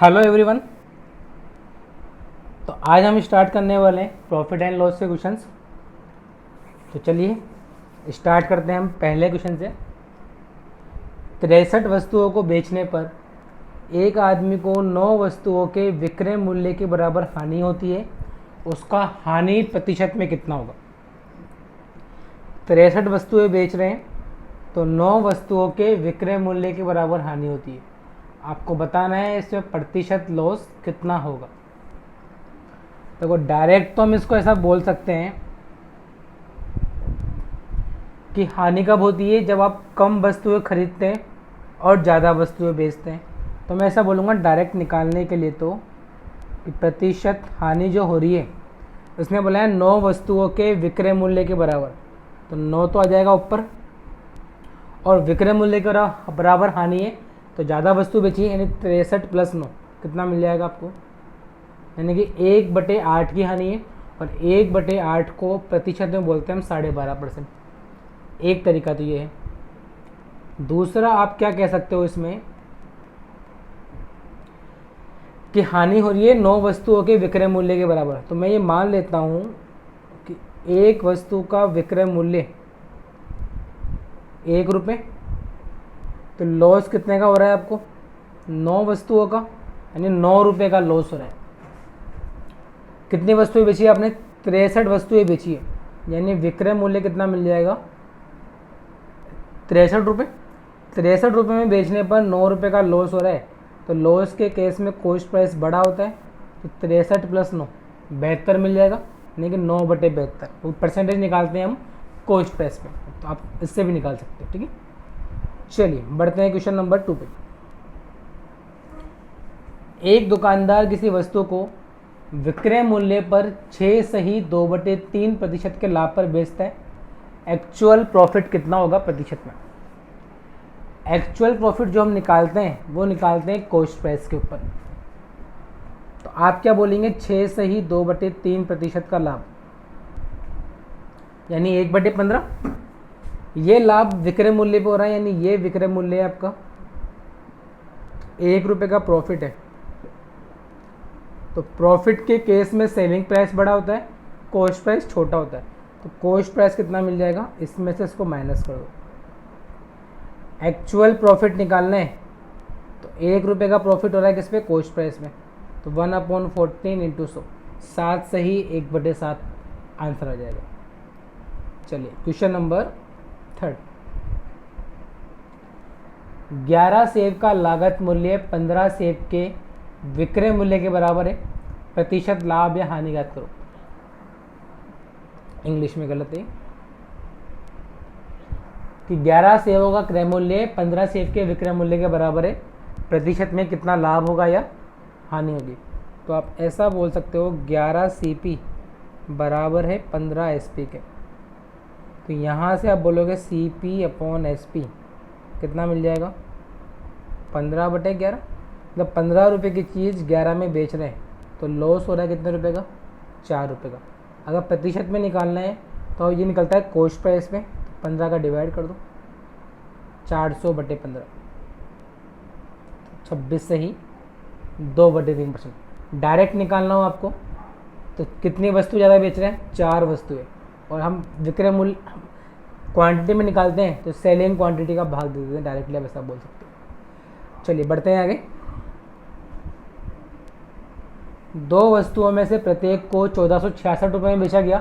Hello everyone. तो आज हम स्टार्ट करने वाले हैं प्रॉफिट एंड लॉस के क्वेश्चंस। तो चलिए स्टार्ट करते हैं हम पहले क्वेश्चन से। 63 वस्तुओं को बेचने पर एक आदमी को 9 वस्तुओं के विक्रय मूल्य के बराबर हानि होती है, उसका हानि प्रतिशत में कितना होगा। 63 वस्तुएं बेच रहे हैं तो 9 वस्तुओं के विक्रय मूल्य के बराबर हानि होती है। आपको बताना है इसमें प्रतिशत लॉस कितना होगा। देखो डायरेक्ट तो हम इसको ऐसा बोल सकते हैं कि हानि कब होती है, जब आप कम वस्तुएं खरीदते हैं और ज़्यादा वस्तुएं बेचते हैं। तो मैं ऐसा बोलूँगा डायरेक्ट निकालने के लिए तो कि प्रतिशत हानि जो हो रही है, उसने बोला है 9 वस्तुओं के विक्रय मूल्य के बराबर, तो 9 तो आ जाएगा ऊपर, और विक्रय मूल्य के बराबर हानि है तो ज़्यादा वस्तु बेची यानी 63 + 9 कितना मिल जाएगा आपको, यानी कि 1/8 की हानि है। और 1/8 को प्रतिशत में बोलते हैं हम 12.5%। एक तरीका तो ये है। दूसरा आप क्या कह सकते हो इसमें कि हानि हो रही है 9 वस्तुओं के विक्रय मूल्य के बराबर। तो मैं ये मान लेता हूँ कि एक वस्तु का विक्रय मूल्य 1 रुपये, तो लॉस कितने का हो रहा है आपको, 9 वस्तुओं का, यानी 9 रुपये का लॉस हो रहा है। कितनी वस्तुएं बेची है आपने, 63 वस्तुएं बेची है, यानी विक्रय मूल्य कितना मिल जाएगा, 63 रुपये। 63 रुपये में बेचने पर 9 रुपये का लॉस हो रहा है, तो लॉस के केस में कॉस्ट प्राइस बड़ा होता है, तो 63 + 9 72 मिल जाएगा, यानी कि 9/72। वो परसेंटेज निकालते हैं हम कॉस्ट प्राइस में, तो आप इससे भी निकाल सकते हैं। ठीक है, चलिए बढ़ते हैं क्वेश्चन नंबर 2 पे। एक दुकानदार किसी वस्तु को विक्रय मूल्य पर 6 सही 2/3% के लाभ पर बेचता है। एक्चुअल प्रॉफिट कितना होगा प्रतिशत में। एक्चुअल प्रॉफिट जो हम निकालते हैं वो निकालते हैं कॉस्ट प्राइस के ऊपर। तो आप क्या बोलेंगे, 6 सही 2/3% का लाभ, यानी 1/15। ये लाभ विक्रय मूल्य पे हो रहा है, यानी ये विक्रय मूल्य है आपका, 1 रुपये का प्रॉफिट है। तो प्रॉफिट के केस में सेलिंग प्राइस बड़ा होता है, कॉस्ट प्राइस छोटा होता है। तो कॉस्ट प्राइस कितना मिल जाएगा, इसमें से इसको माइनस कर दो। एक्चुअल प्रॉफिट निकालना है तो 1 रुपये का प्रॉफिट हो रहा है किस पे, कॉस्ट प्राइस में, तो 1/14 × 100, 7 सही 1/7 आंसर आ जाएगा। चलिए क्वेश्चन नंबर 3। 11 सेब का लागत मूल्य 15 सेब के विक्रय मूल्य के बराबर है, प्रतिशत लाभ या हानि ज्ञात करो। इंग्लिश में गलत है कि 11 सेबों का क्रय मूल्य 15 सेब के विक्रय मूल्य के बराबर है, प्रतिशत में कितना लाभ होगा या हानि होगी। तो आप ऐसा बोल सकते हो 11 CP बराबर है 15 SP के। तो यहाँ से आप बोलोगे CP/SP कितना मिल जाएगा, 15/11। मतलब 15 रुपये की चीज़ 11 में बेच रहे हैं, तो लॉस हो रहा है कितने रुपए का, 4 रुपये का। अगर प्रतिशत में निकालना है तो ये निकलता है कॉस्ट प्राइस में, तो 15 का डिवाइड कर दो, 400/15, 26 सही 2/3%। डायरेक्ट निकालना हो आपको तो कितनी वस्तु ज़्यादा बेच रहे हैं, 4 वस्तुएं, और हम विक्रय मूल्य क्वांटिटी में निकालते हैं तो सेलिंग क्वांटिटी का भाग दे देते हैं, डायरेक्टली आप ऐसा बोल सकते हो। चलिए बढ़ते हैं आगे। 2 वस्तुओं में से प्रत्येक को 1466 रुपये में बेचा गया।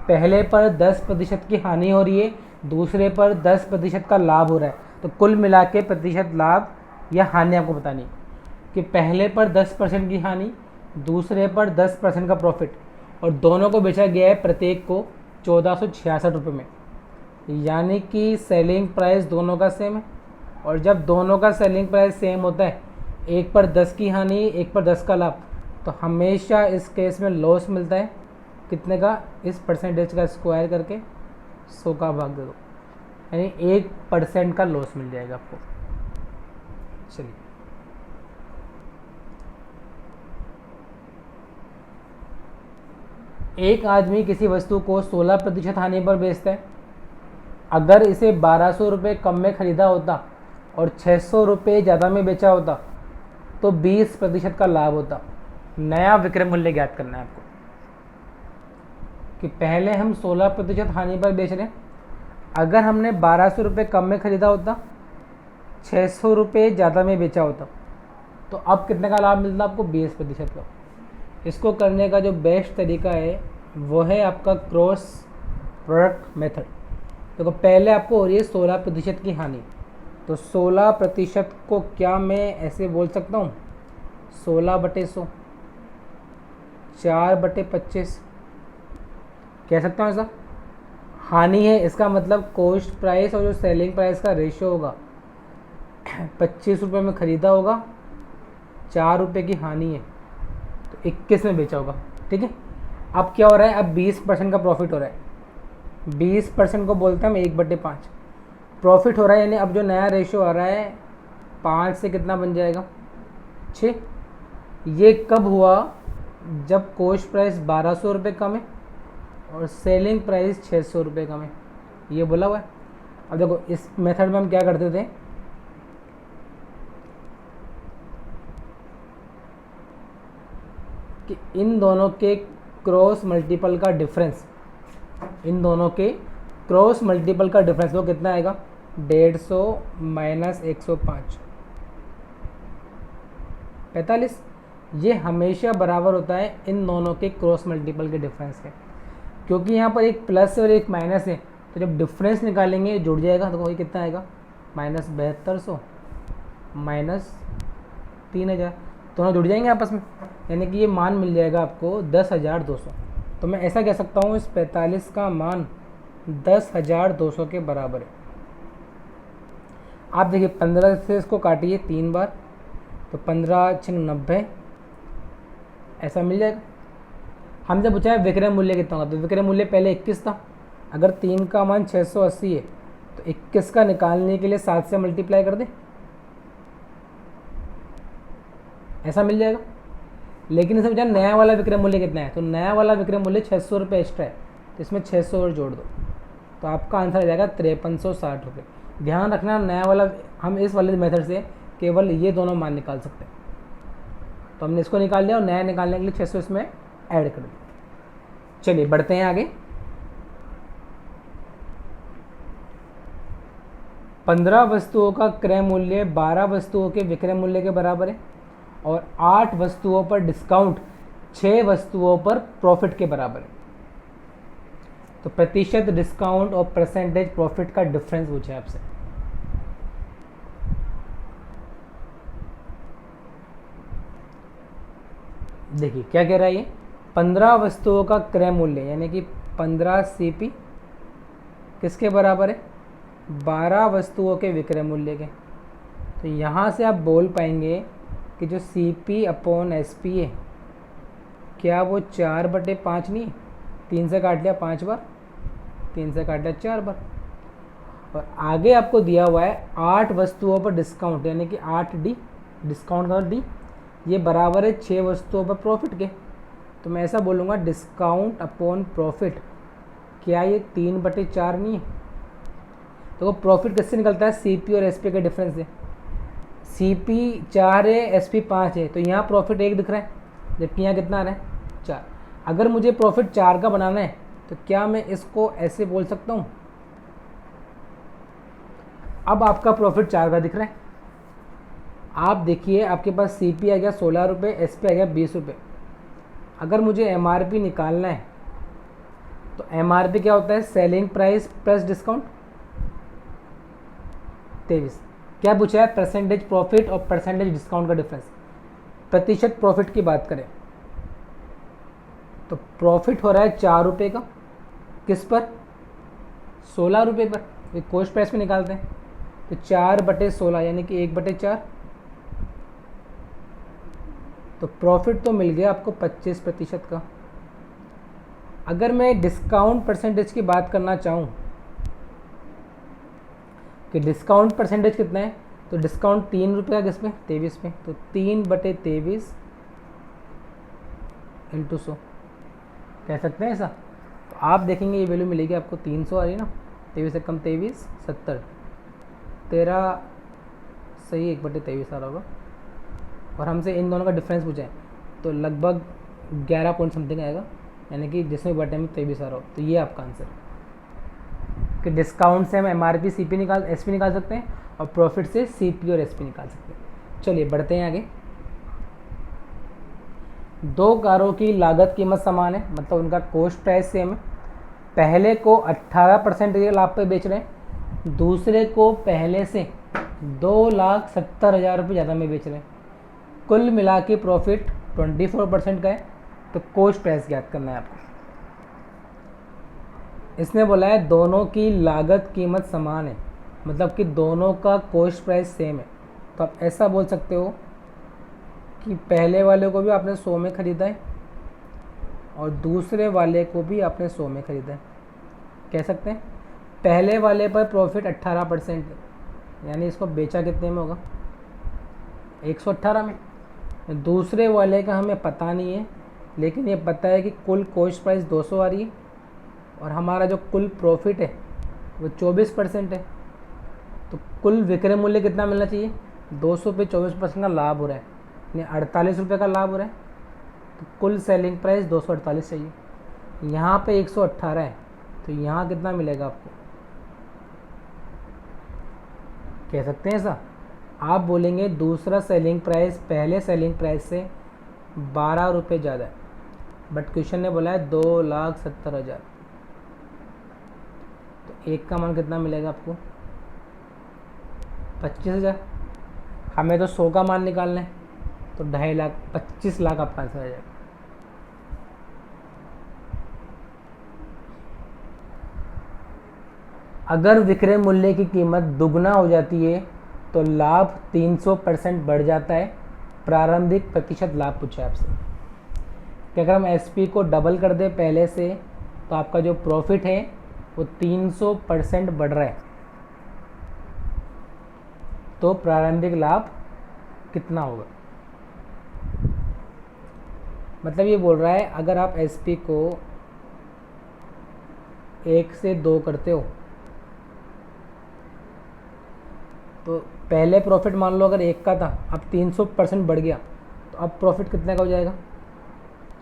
पहले पर 10% की हानि हो रही है, दूसरे पर 10% का लाभ हो रहा है। तो कुल मिला के प्रतिशत लाभ या हानि आपको बतानी है कि पहले पर 10% की हानि, दूसरे पर 10% का प्रॉफिट, और दोनों को बेचा गया है प्रत्येक को 1466 रुपये में, यानी कि सेलिंग प्राइस दोनों का सेम है। और जब दोनों का सेलिंग प्राइस सेम होता है, एक पर 10 की हानि, एक पर 10 का लाभ, तो हमेशा इस केस में लॉस मिलता है कितने का, इस परसेंटेज का स्क्वायर करके 100 का भाग दे दो, यानी 1% का लॉस मिल जाएगा आपको। चलिए एक आदमी किसी वस्तु को 16% हानि पर बेचता है। अगर इसे 1200 रुपये कम में ख़रीदा होता और 600 रुपये ज़्यादा में बेचा होता तो 20% का लाभ होता। नया विक्रय मूल्य ज्ञात करना है आपको कि पहले हम 16% हानि पर बेच रहे हैं। अगर हमने 1200 रुपये कम में ख़रीदा होता, 600 रुपये ज़्यादा में बेचा होता, तो अब कितने का लाभ मिलता आपको? 20% का। इसको करने का जो बेस्ट तरीका है वो है आपका क्रॉस प्रोडक्ट मेथड। देखो पहले आपको हो रही है 16% की हानि, तो 16% को क्या मैं ऐसे बोल सकता हूँ? 16/100, 4/25 कह सकता हूँ ऐसा। हानि है, इसका मतलब कॉस्ट प्राइस और जो सेलिंग प्राइस का रेशियो होगा, 25 रुपये में ख़रीदा होगा, 4 रुपये की हानि है, तो 21 में बेचा होगा। ठीक है, अब क्या हो रहा है? अब 20% का प्रॉफिट हो रहा है। 20% को बोलते हैं हम 1/5 प्रॉफिट हो रहा है, यानी अब जो नया रेशियो आ रहा है 5 से कितना बन जाएगा? 6। ये कब हुआ? जब कॉस्ट प्राइस 1200 रुपये कम है और सेलिंग प्राइस 600 रुपये कम है, ये बोला हुआ है। अब देखो इस मेथड में हम क्या करते थे कि इन दोनों के क्रॉस मल्टीपल का डिफरेंस, इन दोनों के क्रॉस मल्टीपल का डिफरेंस वो कितना आएगा? 150 माइनस 105, 45। ये हमेशा बराबर होता है इन दोनों के क्रॉस मल्टीपल के डिफरेंस के, क्योंकि यहाँ पर एक प्लस और एक माइनस है, तो जब डिफरेंस निकालेंगे जुड़ जाएगा, तो वही कितना आएगा? -7200 माइनस 3000, दोनों जुड़ जाएंगे आपस में, यानी कि ये मान मिल जाएगा आपको 10,200। तो मैं ऐसा कह सकता हूँ इस 45 का मान 10,200 के बराबर है। आप देखिए 15 से इसको काटिए 3 बार, तो 15×6 = 90, ऐसा मिल जाएगा। हमसे पूछा है विक्रय मूल्य कितना होगा, तो विक्रय मूल्य पहले 21 था। अगर 3 का मान 680 है तो 21 का निकालने के लिए 7 से मल्टीप्लाई कर दे, ऐसा मिल जाएगा। लेकिन इसे पूछा नया वाला विक्रय मूल्य कितना है, तो नया वाला विक्रय मूल्य 600 रुपये एक्स्ट्रा है, तो इसमें 600 और जोड़ दो, तो आपका आंसर आ जाएगा 5360 रुपये। ध्यान रखना नया वाला, हम इस वाले मेथड से केवल ये दोनों मान निकाल सकते हैं, तो हमने इसको निकाल लिया और नया निकालने के लिए 600 इसमें ऐड कर दिया। चलिए बढ़ते हैं आगे। 15 वस्तुओं का क्रय मूल्य 12 वस्तुओं के विक्रय मूल्य के बराबर है और 8 वस्तुओं पर डिस्काउंट 6 वस्तुओं पर प्रॉफिट के बराबर है। तो प्रतिशत डिस्काउंट और परसेंटेज प्रॉफिट का डिफरेंस पूछे आपसे। देखिए क्या कह रहा है ये, 15 वस्तुओं का क्रय मूल्य यानी कि 15 CP किसके बराबर है? 12 वस्तुओं के विक्रय मूल्य के। तो यहाँ से आप बोल पाएंगे कि जो CP/SP है, क्या वो 4/5 नहीं है? 3 से काट लिया 5 बार, 3 से काट लिया 4 बार, और आगे आपको दिया हुआ है 8 वस्तुओं पर डिस्काउंट यानी कि 8D, डिस्काउंट का D, ये बराबर है 6 वस्तुओं पर प्रॉफिट के। तो मैं ऐसा बोलूँगा डिस्काउंट अपॉन प्रॉफिट, क्या ये 3/4 नहीं है? तो वो प्रॉफिट किससे निकलता है? CP और SP का डिफरेंस है। CP 4 है, SP 5 है, तो यहाँ प्रॉफिट 1 दिख रहा है, जबकि यहाँ कितना आ रहा है? 4। अगर मुझे प्रॉफिट 4 का बनाना है तो क्या मैं इसको ऐसे बोल सकता हूँ? अब आपका प्रॉफिट 4 का दिख रहा है, आप देखिए आपके पास CP आ गया 16 रुपये, SP आ गया 20 रुपये। अगर मुझे MRP निकालना है तो MRP क्या होता है? Selling price plus discount, 23। क्या पूछा है? परसेंटेज प्रॉफिट और परसेंटेज डिस्काउंट का डिफरेंस। प्रतिशत प्रॉफिट की बात करें तो प्रॉफिट हो रहा है 4 रुपये का, किस पर? 16 रुपये पर। कॉस्ट प्राइस में निकालते हैं तो 4/16 यानी कि 1/4, तो प्रॉफिट तो मिल गया आपको 25% का। अगर मैं डिस्काउंट परसेंटेज की बात करना चाहूँ कि डिस्काउंट परसेंटेज कितना है, तो डिस्काउंट 3 रुपये का किस पे? 23 पे, तो 3/23 × 100 कह सकते हैं ऐसा। तो आप देखेंगे ये वैल्यू मिलेगी आपको 300 आ रही है ना, 23 से कम 23, 70, 13 सही 1/23 आ रहा होगा। और हमसे इन दोनों का डिफरेंस पूछा है, तो लगभग 11 पॉइंट समथिंग आएगा, यानी कि जिसमें बटे में 23 आ रहा हो। तो ये आपका आंसर कि डिस्काउंट से हम MRP CP निकाल SP निकाल सकते हैं और प्रॉफिट से CP और SP निकाल सकते हैं। चलिए बढ़ते हैं आगे। दो कारों की लागत कीमत समान है, मतलब उनका कॉस्ट प्राइस सेम है। पहले को 18% के लाभ पे बेच रहे हैं, दूसरे को पहले से 2,70,000 रुपये ज़्यादा में बेच रहे हैं। कुल मिला के प्रॉफिट 24% का है। तो कॉस्ट प्राइस ज्ञात करना है आपको। इसने बोला है दोनों की लागत कीमत समान है, मतलब कि दोनों का कॉस्ट प्राइस सेम है। तो आप ऐसा बोल सकते हो कि पहले वाले को भी आपने 100 में ख़रीदा है और दूसरे वाले को भी आपने 100 में ख़रीदा है। कह सकते हैं पहले वाले पर प्रॉफिट 18%, यानी इसको बेचा कितने में होगा, 118 में। दूसरे वाले का हमें पता नहीं है, लेकिन ये पता है कि कुल कॉस्ट प्राइस 200 आ रही है और हमारा जो कुल प्रॉफिट है वो 24% है। तो कुल विक्रय मूल्य कितना मिलना चाहिए, 200 पे 24% का लाभ हो रहा है, यानी 48 रुपये का लाभ हो रहा है। तो कुल सेलिंग प्राइस 248 चाहिए। यहाँ पे 118 है, तो यहाँ कितना मिलेगा आपको, कह सकते हैं ऐसा। आप बोलेंगे दूसरा सेलिंग प्राइस पहले सेलिंग प्राइस से 12 रुपये ज़्यादा है, बट क्वेश्चन ने बोला है 2,70,000। तो एक का मान कितना मिलेगा आपको, 25,000। हमें तो 100 का मान निकालना है, तो 2.5 लाख 25 लाख आपका आंसर आ जाएगा। अगर विक्रय मूल्य की कीमत दुगना हो जाती है तो लाभ 300% बढ़ जाता है। प्रारंभिक प्रतिशत लाभ पूछा है आपसे कि अगर हम SP को डबल कर दें पहले से, तो आपका जो प्रॉफिट है वो 300% बढ़ रहा है, तो प्रारंभिक लाभ कितना होगा। मतलब ये बोल रहा है अगर आप SP को 1 से 2 करते हो, तो पहले प्रॉफिट मान लो अगर 1 का था, अब 300% बढ़ गया, तो अब प्रॉफिट कितने का हो जाएगा,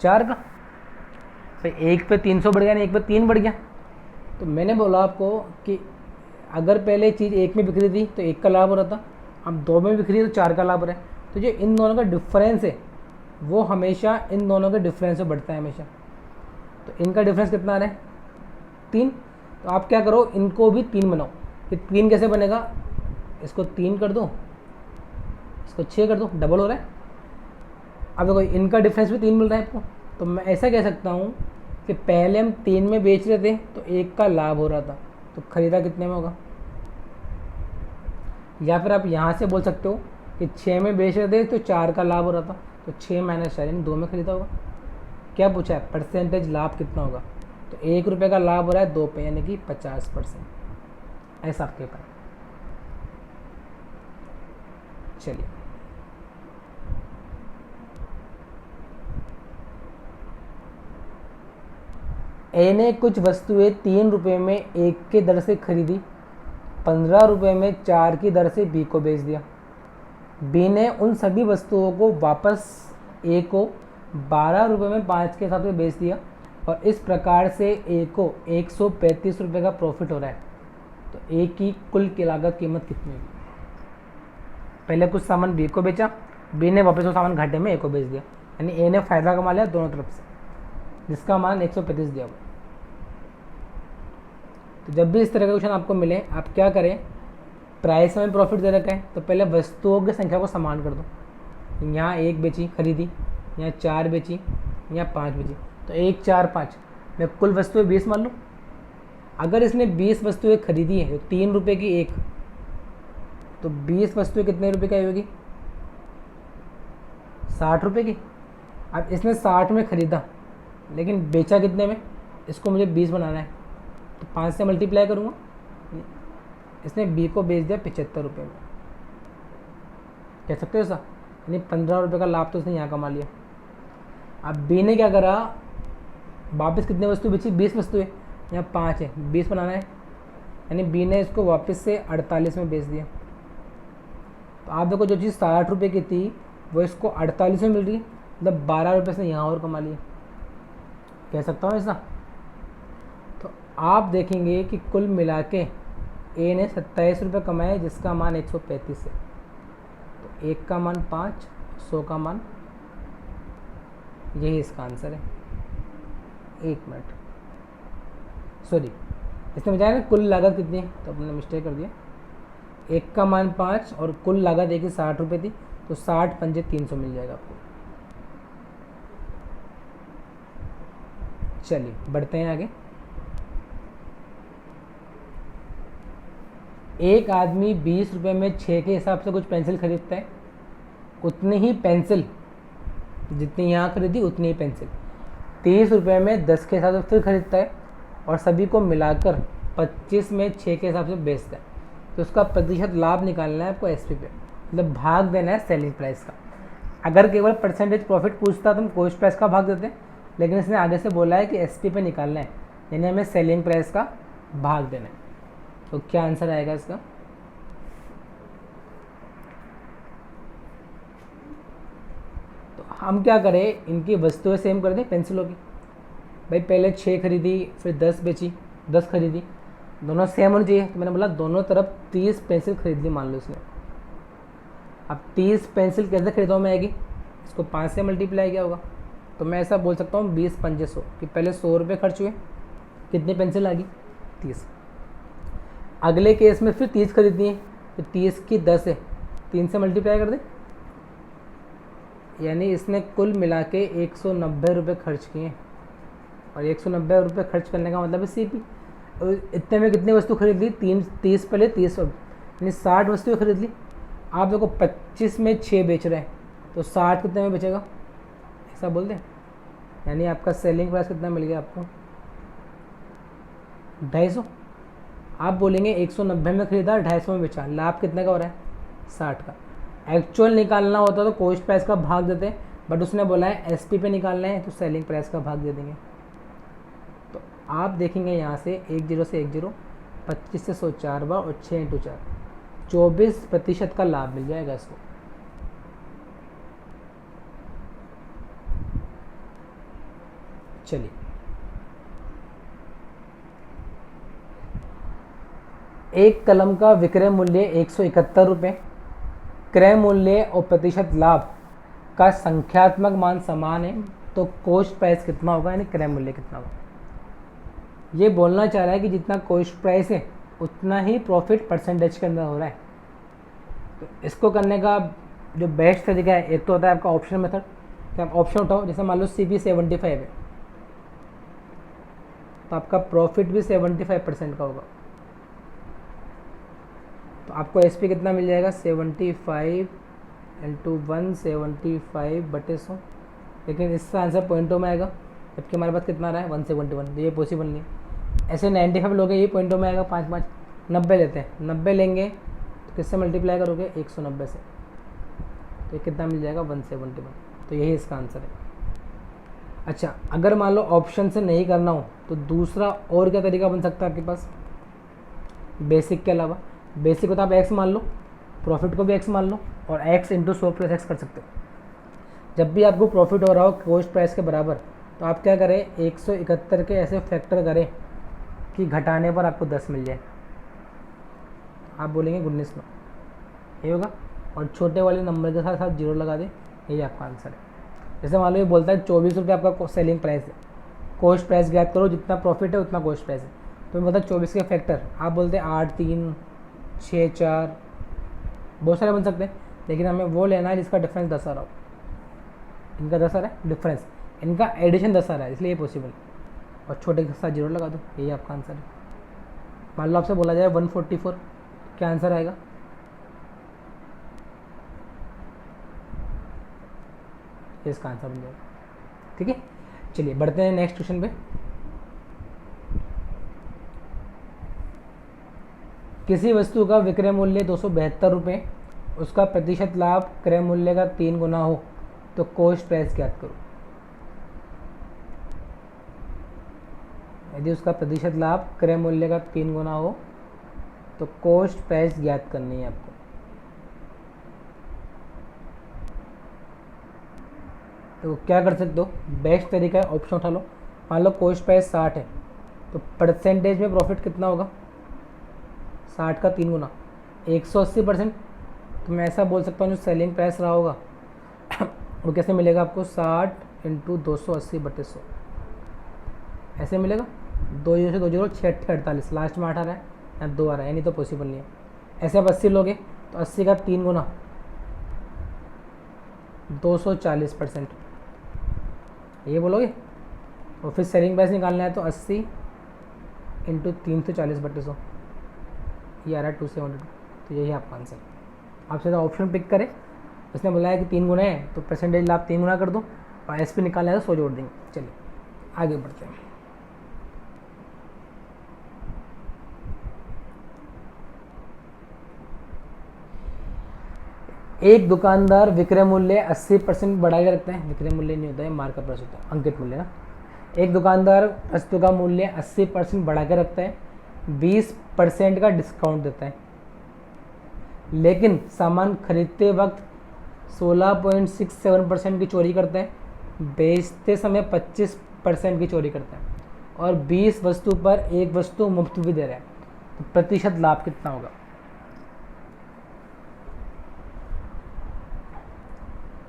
4 का। तो 1 पे 300 बढ़ गया ना, 1 पे 3 बढ़ गया। तो मैंने बोला आपको कि अगर पहले चीज़ 1 में बिक रही थी तो 1 का लाभ हो रहा था, अब 2 में बिक रही है तो 4 का लाभ हो रहा है। तो जो इन दोनों का डिफरेंस है वो हमेशा इन दोनों के डिफरेंस से बढ़ता है हमेशा। तो इनका डिफरेंस कितना आ रहा है, 3। तो आप क्या करो, इनको भी 3 बनाओ। ये 3 कैसे बनेगा, इसको 3 कर दो, इसको 6 कर दो, डबल हो रहा है। अब देखो इनका डिफरेंस भी 3 मिल रहा है आपको। तो मैं ऐसा कह सकता हूँ कि पहले हम 3 में बेच रहे थे तो 1 का लाभ हो रहा था, तो खरीदा कितने में होगा। या फिर आप यहाँ से बोल सकते हो कि 6 में बेच रहे थे तो 4 का लाभ हो रहा था, तो 6 माइनस 4 यानी 2 में खरीदा होगा। क्या पूछा है, परसेंटेज लाभ कितना होगा। तो 1 रुपये का लाभ हो रहा है 2 पे, यानी कि 50%। ऐसा आपके पास। चलिए ए ने कुछ वस्तुएं 3 रुपये में 1 के दर से खरीदी, 15 रुपये में 4 की दर से बी को बेच दिया। बी ने उन सभी वस्तुओं को वापस ए को 12 रुपये में 5 के साथ में बेच दिया और इस प्रकार से ए को 135 रुपये का प्रॉफिट हो रहा है। तो ए की कुल की लागत कीमत कितनी होगी। पहले कुछ सामान बी को बेचा, बी ने वापस वो सामान घाटे में ए को बेच दिया, यानी ए ने फ़ायदा कमा लिया दोनों तरफ से, जिसका मान 135 दिया हुआ। तो जब भी इस तरह का क्वेश्चन आपको मिले, आप क्या करें, प्राइस में प्रॉफिट दे रखा है तो पहले वस्तुओं की संख्या को समान कर दो। यहाँ 1 बेची खरीदी, यहाँ 4 बेची, यहाँ 5 बेची, तो 1 4 5 मैं कुल वस्तुएं 20 मान लूँ। अगर इसने 20 वस्तुएं खरीदी है, 3 रुपये की एक, तो 20 वस्तुएं कितने रुपए की होगी, 60 रुपये की। अब इसने 60 में ख़रीदा लेकिन बेचा कितने में, इसको मुझे 20 बनाना है, तो 5 से मल्टीप्लाई करूँगा। इसने बी को बेच दिया 75 रुपये में, कह सकते हो ऐसा, यानी 15 रुपये का लाभ तो उसने यहाँ कमा लिया। अब बी ने क्या करा, वापस कितने वस्तु बेची, 20 वस्तु है, यहाँ 5 है, 20 बनाना है, यानी बी ने इसको वापस से 48 में बेच दिया। तो आप देखो जो चीज़ 60 रुपये की थी वो इसको 48 में मिल रही है, मतलब 12 रुपये से यहाँ और कमा लिए, कह सकता हूँ ऐसा। तो आप देखेंगे कि कुल मिला के ए ने 27 रुपये कमाए, जिसका मान 135 है। तो एक का मान 5, 100 का मान, यही इसका आंसर है। 1 मिनट, सॉरी, इसने बताया ना कुल लागत कितनी है, तो अपने मिस्टेक कर दिया। एक का मान 5 और कुल लागत एक ही 60 रुपये थी, तो 60 पंजे 300 मिल जाएगा आपको। चलिए बढ़ते हैं आगे। एक आदमी 20 रुपये में 6 के हिसाब से कुछ पेंसिल खरीदता है, उतनी ही पेंसिल जितनी यहाँ खरीदी उतनी ही पेंसिल 30 रुपये में 10 के हिसाब से फिर खरीदता है, और सभी को मिलाकर 25 में 6 के हिसाब से बेचता है। तो उसका प्रतिशत लाभ निकालना है आपको एसपी पे, मतलब भाग देना है सेलिंग प्राइस का। अगर केवल परसेंटेज प्रॉफिट पूछता तो हम कॉस्ट प्राइस का भाग देते, लेकिन इसने आगे से बोला है कि एसपी पे निकालना है, यानी हमें सेलिंग प्राइस का भाग देना है। तो क्या आंसर आएगा इसका? तो हम क्या करें, इनकी वस्तुएं सेम कर दें पेंसिलों की। भाई पहले 6 खरीदी, फिर 10 बेची, 10 खरीदी, दोनों सेम होनी चाहिए। तो मैंने बोला दोनों तरफ 30 पेंसिल खरीद ली, मान लो इसने। अब 30 पेंसिल कैसे खरीदो में आएगी, इसको 5 से मल्टीप्लाई किया होगा। तो मैं ऐसा बोल सकता हूँ 20 पंजे 100, कि पहले 100 रुपये खर्च हुए, कितनी पेंसिल आ गई? 30। अगले केस में फिर 30 खरीदनी है, तो 30 की 10 है, 3 से मल्टीप्लाई कर दे, यानी इसने कुल मिला के 190 रुपये खर्च किए। और 190 रुपये खर्च करने का मतलब है सीपी। इतने में कितनी वस्तु खरीद ली? 30 पहले 30, यानी 60 वस्तुएं खरीद ली। आप देखो 25 में 6 बेच रहे हैं, तो 60 कितने में बेचेगा, ऐसा बोल दें। यानी आपका सेलिंग प्राइस कितना मिल गया आपको? 250। आप बोलेंगे 190 में खरीदा, 250 में बेचा, लाभ कितने का हो रहा है? 60 का। एक्चुअल निकालना होता तो कॉस्ट प्राइस का भाग देते, बट उसने बोला है एसपी पे निकालना है, तो सेलिंग प्राइस का भाग दे देंगे। तो आप देखेंगे यहाँ से 10 से 10, 25 से 100 4 बार, और 6 × 4 24% का लाभ मिल जाएगा इसको। चलिए, एक कलम का विक्रय मूल्य 171 रुपये, क्रय मूल्य और प्रतिशत लाभ का संख्यात्मक मान समान है, तो कॉस्ट प्राइस कितना होगा, यानी क्रय मूल्य कितना होगा। ये बोलना चाह रहा है कि जितना कॉस्ट प्राइस है उतना ही प्रॉफिट परसेंटेज के अंदर हो रहा है। तो इसको करने का जो बेस्ट तरीका है, एक तो होता है आपका ऑप्शन मेथड, कि आप ऑप्शन उठाओ। जैसे मान लो CP 75 है, तो आपका प्रॉफिट भी 75% का होगा, तो आपको SP कितना मिल जाएगा? 75 × 175/100। लेकिन इसका आंसर पॉइंटों में आएगा, जबकि हमारे पास कितना रहा है? 171। तो ये पॉसिबल नहीं है। ऐसे 95 लोगे, ये पॉइंटों में आएगा, 5 5 90 लेते हैं। 90 लेंगे तो किससे मल्टीप्लाई करोगे? 190 से, तो ये कितना मिल जाएगा? 171। तो यही इसका आंसर है। अच्छा, अगर मान लो ऑप्शन से नहीं करना हो तो दूसरा और क्या तरीका बन सकता है आपके पास बेसिक के अलावा? बेसिक को तो आप x मान लो, प्रॉफिट को भी x मान लो, और x × 100 + x कर सकते हो। जब भी आपको प्रॉफिट हो रहा हो कॉस्ट प्राइस के बराबर, तो आप क्या करें? 171 के ऐसे फैक्टर करें कि घटाने पर आपको 10 मिल जाए। आप बोलेंगे 19 लो, ये होगा, और छोटे वाले नंबर के साथ साथ 0 लगा दें, यही आपका आंसर है। जैसे मान लो ये बोलता है 24 रुपये आपका सेलिंग प्राइस है, कॉस्ट प्राइस ज्ञात करो, जितना प्रॉफिट है उतना कॉस्ट प्राइस है। तो मैं बोलता 24 के फैक्टर, आप बोलते हैं 8 3 6 4, बहुत सारे बन सकते हैं, लेकिन हमें वो लेना है जिसका डिफरेंस 10 आ रहा हो। इनका 10 आ रहा है डिफरेंस, इनका एडिशन 10 आ रहा है, इसलिए ये पॉसिबल। और छोटे के साथ 0 लगा दो, यही आपका आंसर है। मान लो आपसे बोला जाए 144, क्या आंसर आएगा? इसका आंसर बन जाएगा। ठीक है, चलिए बढ़ते हैं नेक्स्ट क्वेश्चन पे। किसी वस्तु का विक्रय मूल्य 272 रुपये, उसका प्रतिशत लाभ क्रय मूल्य का 3 गुना हो, तो कॉस्ट प्राइस ज्ञात करो। यदि उसका प्रतिशत लाभ क्रय मूल्य का 3 गुना हो, तो कॉस्ट प्राइस ज्ञात करनी है आपको। तो क्या कर सकते हो, बेस्ट तरीका है ऑप्शन उठा लो। मान लो कॉस्ट प्राइस 60 है, तो परसेंटेज में प्रॉफिट कितना होगा, 60 का 3 गुना 180%। तो मैं ऐसा बोल सकता हूँ जो सेलिंग प्राइस रहा होगा वो कैसे मिलेगा आपको, 60 इंटू 280/100 ऐसे मिलेगा। 2 जीरो से 2 जीरो 6 48, लास्ट में 8 आ रहा है या 2 आ रहा है, यानी तो पॉसिबल नहीं है। ऐसे आप 80 लोगे तो 80 का 3 गुना 240% ये बोलोगे। और फिर सेलिंग प्राइस निकालना है तो 80 इंटू 340/100 ये आ रहा है 272। तो यही आपका आंसर। आप सीधा ऑप्शन पिक करें, इसने बोला है कि 3 गुना है तो परसेंटेज लाभ 3 गुना कर दो, और एस पी निकालना है तो 100 जोड़ देंगे। चलिए आगे बढ़ते हैं। एक दुकानदार विक्रय मूल्य 80% बढ़ा के रखता है, विक्रय मूल्य नहीं होता है, मार्क का प्राइस होता है, अंकित मूल्य ना। एक दुकानदार वस्तु का मूल्य 80% बढ़ा के रखता है, 20% का डिस्काउंट देता है, लेकिन सामान खरीदते वक्त 16.67% की चोरी करता है, बेचते समय 25% की चोरी करता है, और 20 वस्तु पर एक वस्तु मुफ्त भी दे रहा है, तो प्रतिशत लाभ कितना होगा।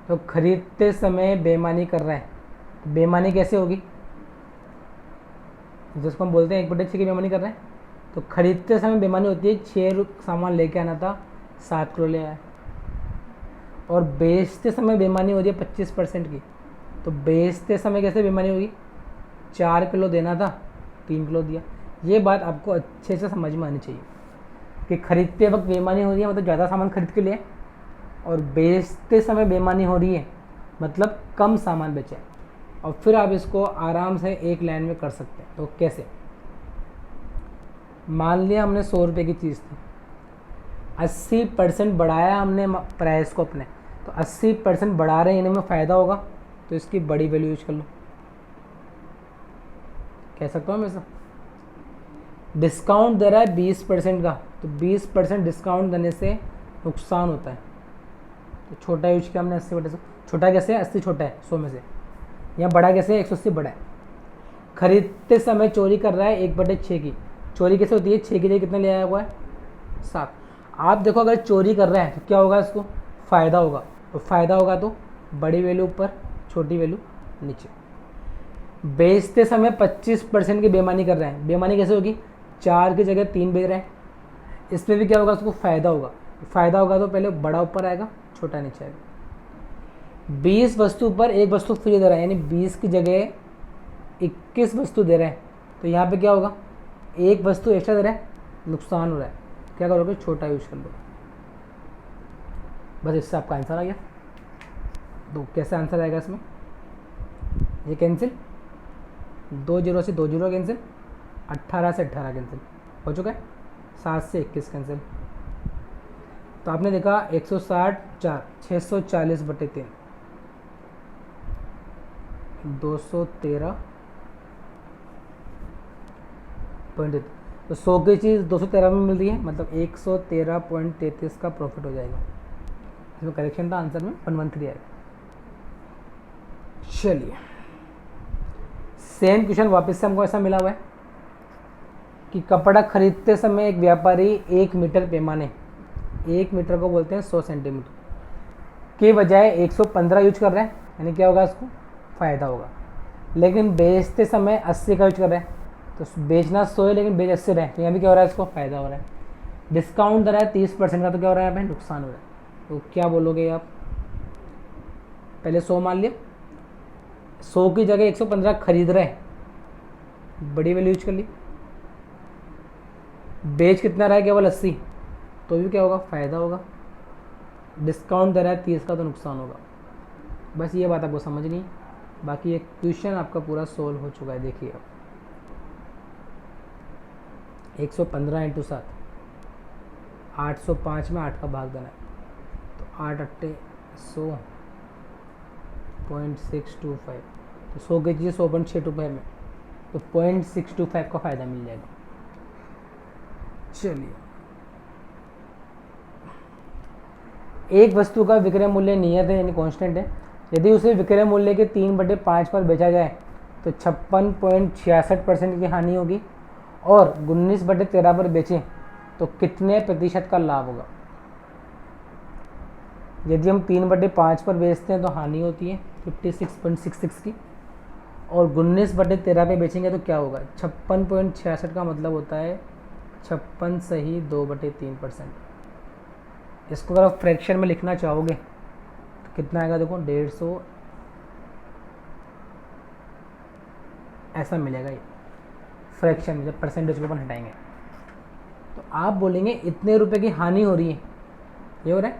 तो खरीदते समय बेईमानी कर रहा है, तो बेईमानी कैसे होगी, जिसको हम बोलते हैं 1/6 की बेईमानी कर रहे हैं। तो खरीदते समय बेईमानी होती है, 6 सामान लेके आना था 7 किलो ले आया। और बेचते समय बेईमानी होती है 25% की, तो बेचते समय कैसे बेईमानी होगी, 4 किलो देना था 3 किलो दिया। ये बात आपको अच्छे से समझ में आनी चाहिए कि खरीदते वक्त बेईमानी हो रही है मतलब ज़्यादा सामान खरीद के लिए, और बेचते समय बेईमानी हो रही है मतलब कम सामान बेचा है। और फिर आप इसको आराम से एक लाइन में कर सकते हैं। तो कैसे, मान लिया हमने 100 रुपये की चीज़ थी, 80% बढ़ाया हमने प्राइस को अपने, तो 80% बढ़ा रहे हैं, इनमें फ़ायदा होगा, तो इसकी बड़ी वैल्यू यूज कर लो। कह सकता हूँ मैं ऐसा, डिस्काउंट दे रहा है 20% का, तो 20% डिस्काउंट देने से नुकसान होता है, तो छोटा यूज किया हमने 80/100। छोटा कैसे है, 80 छोटा है 100 में से, यहाँ बड़ा कैसे है, 180 बड़ा है। खरीदते समय चोरी कर रहा है 1/6 की, चोरी कैसे होती है, 6 की जगह कितना ले आया हुआ है 7। आप देखो अगर चोरी कर रहा है तो क्या होगा, इसको फ़ायदा होगा, तो फ़ायदा होगा तो बड़ी वैल्यू ऊपर छोटी वैल्यू नीचे। बेचते समय 25% की बेईमानी कर रहे हैं, बेईमानी कैसे होगी, 4 की जगह 3 बेच रहे हैं, इसमें भी क्या होगा, उसको फ़ायदा होगा। फ़ायदा होगा तो पहले बड़ा ऊपर आएगा छोटा नीचे आएगा। 20 वस्तु पर एक वस्तु फ्री दे रहा है, यानी 20 की जगह 21 वस्तु दे रहे हैं, तो यहाँ पे क्या होगा, एक वस्तु एक्स्ट्रा दे रहा है, नुकसान हो रहा है, क्या करोगे, छोटा यूज कर लो। बस इससे आपका आंसर आ गया। तो कैसे आंसर आएगा इसमें, ये कैंसिल, 2 जीरो से 2 जीरो कैंसिल, 18 से 18 कैंसिल हो चुका है, 7 से 21 कैंसिल। तो आपने देखा 160 4 640/3 213 पॉइंट, तो 100 की चीज़ 213 में मिल रही है, मतलब 113.33 का प्रॉफिट हो जाएगा। इसमें करेक्शन था, आंसर में 113 आएगा। चलिए सेम क्वेश्चन वापस से हमको ऐसा मिला हुआ है कि कपड़ा खरीदते समय एक व्यापारी 1 मीटर पैमाने, 1 मीटर को बोलते हैं 100 सेंटीमीटर के बजाय 115 यूज कर रहे हैं, यानी क्या होगा, इसको फ़ायदा होगा। लेकिन बेचते समय 80 का यूज कर रहे हैं, तो बेचना 100 है लेकिन बेच 80 रहे हैं, तो यहाँ भी क्या हो रहा है, इसको फ़ायदा हो रहा है। डिस्काउंट दे रहा है 30% का, तो क्या हो रहा है, यहाँ पे नुकसान हो रहा है। तो क्या बोलोगे आप, पहले 100 मान लिया, 100 की जगह 115 खरीद रहे हैं, बड़ी वैल्यू यूज कर ली, बेच कितना रहा है, केवल 80, तो भी क्या होगा, फ़ायदा होगा। डिस्काउंट दे रहा है 30 का, तो नुकसान होगा। बस ये बात आपको समझनी है, बाकी ये क्वेश्चन आपका पूरा सोल्व हो चुका है। देखिए आप 115 इंटू 7, 805 में 8 का भाग देना है, तो 8 अट्टे 100.625, तो 100 की चीज़ 100.625 में, तो 0.625 का फ़ायदा मिल जाएगा। चलिए एक वस्तु का विक्रय मूल्य नियत है, यानी कांस्टेंट है, यदि उसे विक्रय मूल्य के 3/5 पर बेचा जाए तो 56.66% की हानि होगी, और 19/13 पर बेचें तो कितने प्रतिशत का लाभ होगा। यदि हम 3/5 पर बेचते हैं तो हानि होती है 56.66 की, और 19/13 पे बेचेंगे तो क्या होगा, 56.66 का मतलब होता है 56 सही 2/3%। इसको अगर आप फ्रैक्शन में लिखना चाहोगे तो कितना आएगा, देखो 150 ऐसा मिलेगा ये फ्रैक्शन में, जब परसेंटेज को अपन हटाएंगे तो आप बोलेंगे इतने रुपए की हानि हो रही है, ये हो रहा है,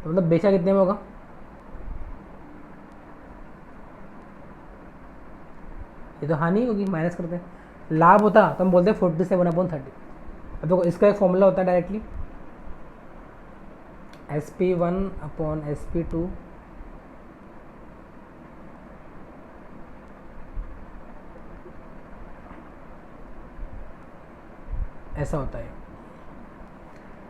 तो मतलब बेचा कितने में होगा, ये तो हानि होगी, माइनस करते हैं। लाभ होता तो हम बोलते हैं 47/30। अब देखो इसका एक फॉर्मूला होता है डायरेक्टली, SP1/SP2 ऐसा होता है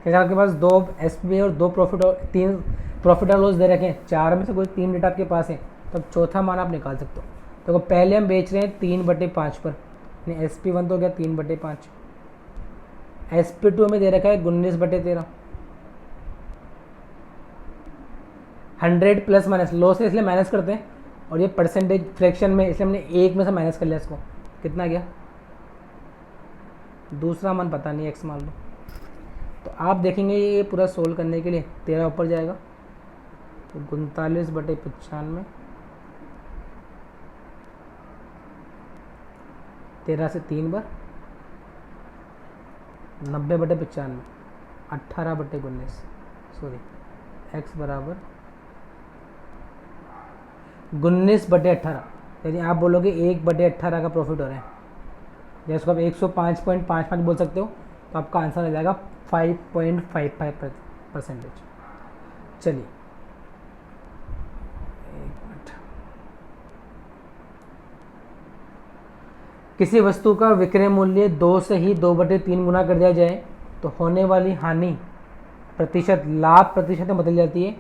कि आपके पास 2 SP और 2 प्रॉफिट और 3 प्रॉफिट और लॉस दे रखे हैं, 4 में से कोई 3 डेटा आपके पास है, तो अब चौथा मान आप निकाल सकते हो। देखो पहले हम बेच रहे हैं 3/5 पर, यानी SP1 तो हो गया 3/5, SP2 में दे रखा है 19/13, 100 प्लस माइनस लॉस है इसलिए माइनस करते हैं, और ये परसेंटेज फ्रैक्शन में इसलिए हमने 1 में से माइनस कर लिया इसको, कितना गया, दूसरा मान पता नहीं, x मान लो। तो आप देखेंगे ये पूरा सोल्व करने के लिए 13 ऊपर जाएगा तो 39/95, 13 से 3 बार 90/95, 18/19, सॉरी x बराबर 19/18, यानी आप बोलोगे 1/18 का प्रॉफिट हो रहा है, या इसको आप 105.55 बोल सकते हो, तो आपका आंसर आ जाएगा 5.55%। चलिए एक मिनट, किसी वस्तु का विक्रय मूल्य 2 से ही 2/3 गुना कर दिया जाए तो होने वाली हानि प्रतिशत लाभ प्रतिशत में बदल जाती है।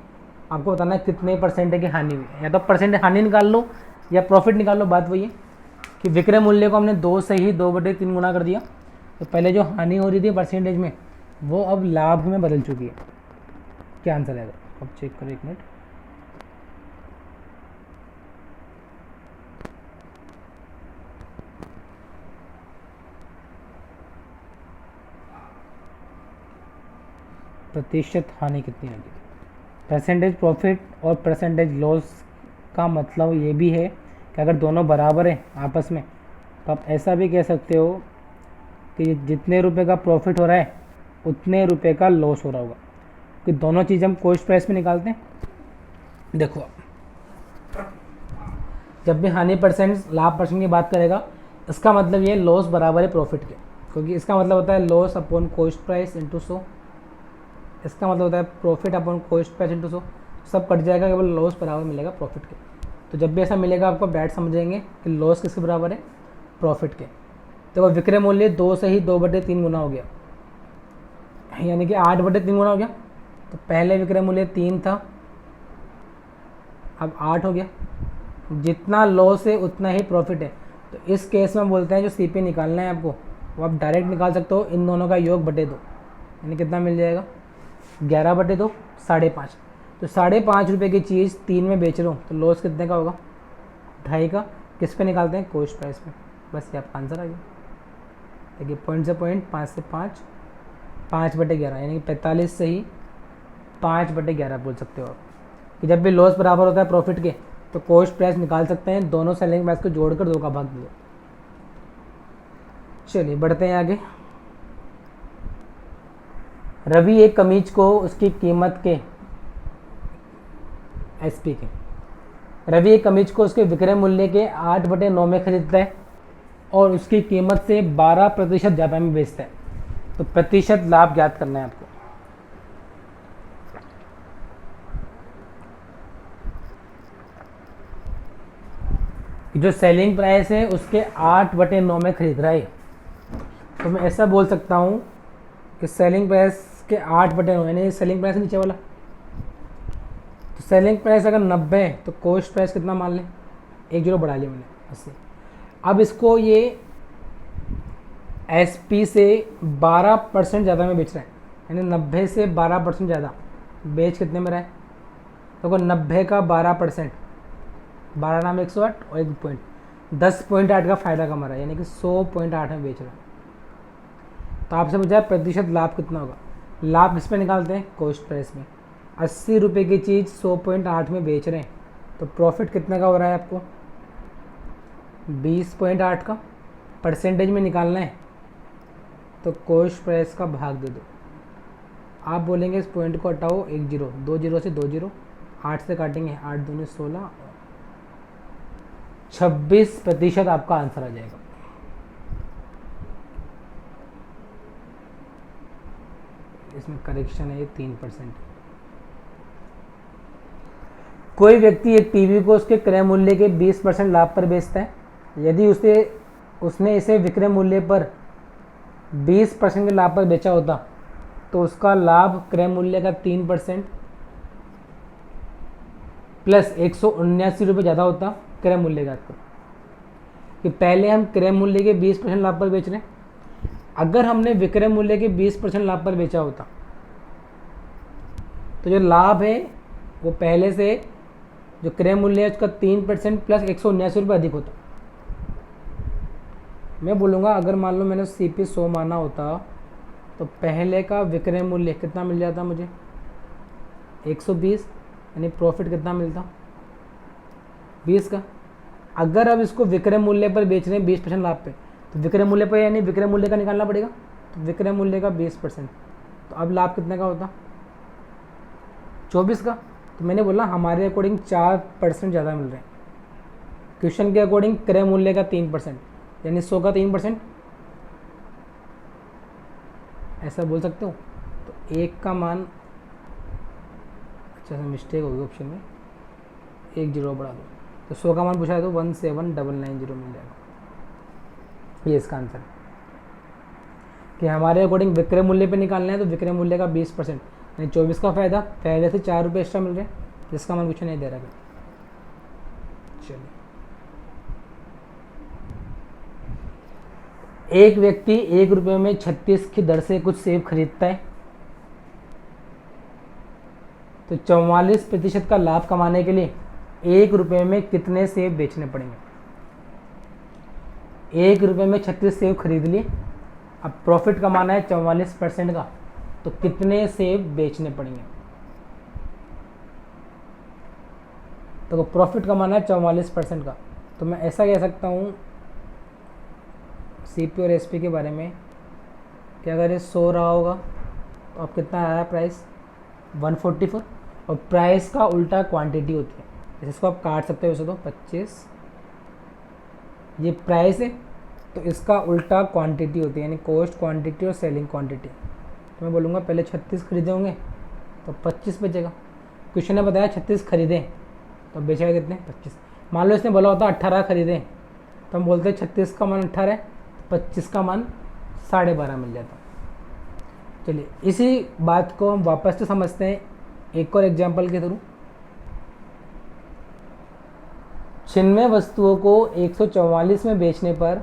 आपको बताना है कितने परसेंट की हानि हुई है, या तो परसेंट हानि निकाल लो या प्रॉफिट निकाल लो। बात वही है कि विक्रय मूल्य को हमने 2 से ही 2/3 गुना कर दिया, तो पहले जो हानि हो रही थी परसेंटेज में वो अब लाभ में बदल चुकी है। क्या आंसर आएगा, अब चेक करो एक मिनट। प्रतिशत हानि कितनी होगी, परसेंटेज प्रॉफिट और परसेंटेज लॉस का मतलब ये भी है कि अगर दोनों बराबर हैं आपस में तो आप ऐसा भी कह सकते हो कि जितने रुपए का प्रॉफिट हो रहा है उतने रुपए का लॉस हो रहा होगा, कि दोनों चीज़ हम कॉस्ट प्राइस में निकालते हैं। देखो जब भी हानि परसेंट लाभ परसेंट की बात करेगा इसका मतलब ये लॉस बराबर है प्रॉफिट के, क्योंकि इसका मतलब होता है loss upon cost price into 100, इसका मतलब होता है profit upon cost price into 100, सब कट जाएगा, केवल लॉस बराबर मिलेगा प्रॉफिट के। तो जब भी ऐसा मिलेगा आपको बैठ समझेंगे कि लॉस किसके बराबर है, प्रॉफिट के। तो वह विक्रय मूल्य 2 से ही 2/3 गुना हो गया, यानी कि 8/3 गुना हो गया। तो पहले विक्रय मूल्य 3 था, अब 8 हो गया। जितना लॉस है उतना ही प्रॉफिट है, तो इस केस में बोलते हैं जो CP निकालना है आपको वो आप डायरेक्ट निकाल सकते हो, इन दोनों का योग बटे 2, यानी कितना मिल जाएगा 11/2, 5.5। तो 5.5 रुपये की चीज़ 3 में बेच रहा हूँ तो लॉस कितने का होगा, 2.5 का। किस पे निकालते हैं, कॉस्ट प्राइस पे। बस ये आपका आंसर आ गया। देखिए पॉइंट से पॉइंट, 5 से 5, 5/11, यानी कि 45 से ही 5/11 बोल सकते हो आप, कि जब भी लॉस बराबर होता है प्रॉफिट के तो कॉस्ट प्राइस निकाल सकते हैं, दोनों सेलिंग प्राइस को जोड़कर 2 का भाग दो। चलिए बढ़ते हैं आगे। रवि एक कमीज को उसकी कीमत के SP के रवि एक कमीज को उसके विक्रय मूल्य के 8/9 में खरीदता है और उसकी कीमत से 12% ज़्यादा में बेचता है। तो प्रतिशत लाभ ज्ञात करना है आपको। जो सेलिंग प्राइस है उसके 8/9 में खरीद रहा है, तो मैं ऐसा बोल सकता हूँ कि सेलिंग प्राइस के 8/9, यानी सेलिंग प्राइस नीचे वाला, तो सेलिंग प्राइस अगर 90 है तो कॉस्ट प्राइस कितना मान लें, 1 जीरो बढ़ा लिया मैंने 80। अब इसको ये SP से 12% ज़्यादा में बेच रहा है, यानी 90 से 12% ज़्यादा बेच कितने में रहा है, देखो 90 का 12%, 12 नाम 108 और 1 पॉइंट 10.8 का फ़ायदा कमा रहा है, यानी कि 100.8 में बेच रहा है। तो आपसे पूछा है प्रतिशत लाभ कितना होगा, लाभ किस पे निकालते हैं, कॉस्ट प्राइस में। 80 रुपये की चीज़ 100.8 में बेच रहे हैं तो प्रॉफिट कितने का हो रहा है आपको, 20.8 का। परसेंटेज में निकालना है तो कॉस्ट प्राइस का भाग दे दो। आप बोलेंगे इस पॉइंट को हटाओ, 1 जीरो, 2 जीरो से 2 जीरो, 8 से काटेंगे, 8 दूनी 16, 26% आपका आंसर आ जाएगा। इसमें करेक्शन है, ये 3%। कोई व्यक्ति एक टीवी को उसके क्रय मूल्य के 20% लाभ पर बेचता है। यदि उसने इसे विक्रय मूल्य पर 20% के लाभ पर बेचा होता तो उसका लाभ क्रय मूल्य का 3% प्लस 179 रुपये ज़्यादा होता क्रय मूल्य का। कि पहले हम क्रय मूल्य के 20% लाभ पर बेच रहे हैं, अगर हमने विक्रय मूल्य के 20% लाभ पर बेचा होता तो जो लाभ है वो पहले से जो क्रय मूल्य है उसका 3% प्लस 179 रुपये अधिक होता। मैं बोलूँगा अगर मान लो मैंने CP 100 माना होता तो पहले का विक्रय मूल्य कितना मिल जाता मुझे, 120, यानी प्रॉफिट कितना मिलता, 20 का। अगर अब इसको विक्रय मूल्य पर बेच रहे हैं 20% लाभ पे, तो विक्रय मूल्य पर यानी विक्रय मूल्य का निकालना पड़ेगा, तो विक्रय मूल्य का 20%, तो अब लाभ कितने का होता, 24 का। तो मैंने बोला हमारे अकॉर्डिंग 4% ज़्यादा मिल रहे हैं, क्वेश्चन के अकॉर्डिंग क्रय मूल्य का 3%, यानी 100 का 3%, ऐसा बोल सकते हो। तो 1 का मान, अच्छा मिस्टेक होगी ऑप्शन में, 1 जीरो बढ़ा दो, तो 100 का मान पूछा है तो 17990 मिल जाएगा। ये इसका आंसर है कि हमारे अकॉर्डिंग विक्रय मूल्य पे निकालना है तो विक्रय मूल्य का 20%, यानी 24 का फ़ायदा, पहले से 4 रुपये एक्स्ट्रा मिल रहे हैं, जिसका मान कुछ नहीं दे रहा है। चलिए, एक व्यक्ति 1 रुपये में 36 की दर से कुछ सेब खरीदता है तो 44% का लाभ कमाने के लिए 1 रुपये में कितने सेब बेचने पड़ेंगे। 1 रुपये में 36 सेब खरीद लिए, अब प्रॉफिट कमाना है 44% का, तो कितने सेब बेचने पड़ेंगे। तो प्रॉफिट कमाना है 44% का, तो मैं ऐसा कह सकता हूँ CP और SP के बारे में कि अगर ये 100 रहा होगा तो अब कितना आया प्राइस, 144, और प्राइस का उल्टा क्वांटिटी होती है, जैसे इसको आप काट सकते हो वैसे तो 25, ये प्राइस है तो इसका उल्टा क्वांटिटी होती है, यानी कॉस्ट क्वांटिटी और सेलिंग क्वांटिटी। तो मैं बोलूँगा पहले 36 खरीदे होंगे तो 25 बेचेगा। क्वेश्चन ने बताया 36 खरीदें तो बेचेगा कितने, 25। मान लो इसने बोला होता 18 खरीदें तो हम बोलते हैं 36 का मान 18 है, तो 25 का मान 12.5 मिल जाता। चलिए इसी बात को हम वापस से समझते हैं एक और एग्जाम्पल के थ्रू। 96 वस्तुओं को 144 में बेचने पर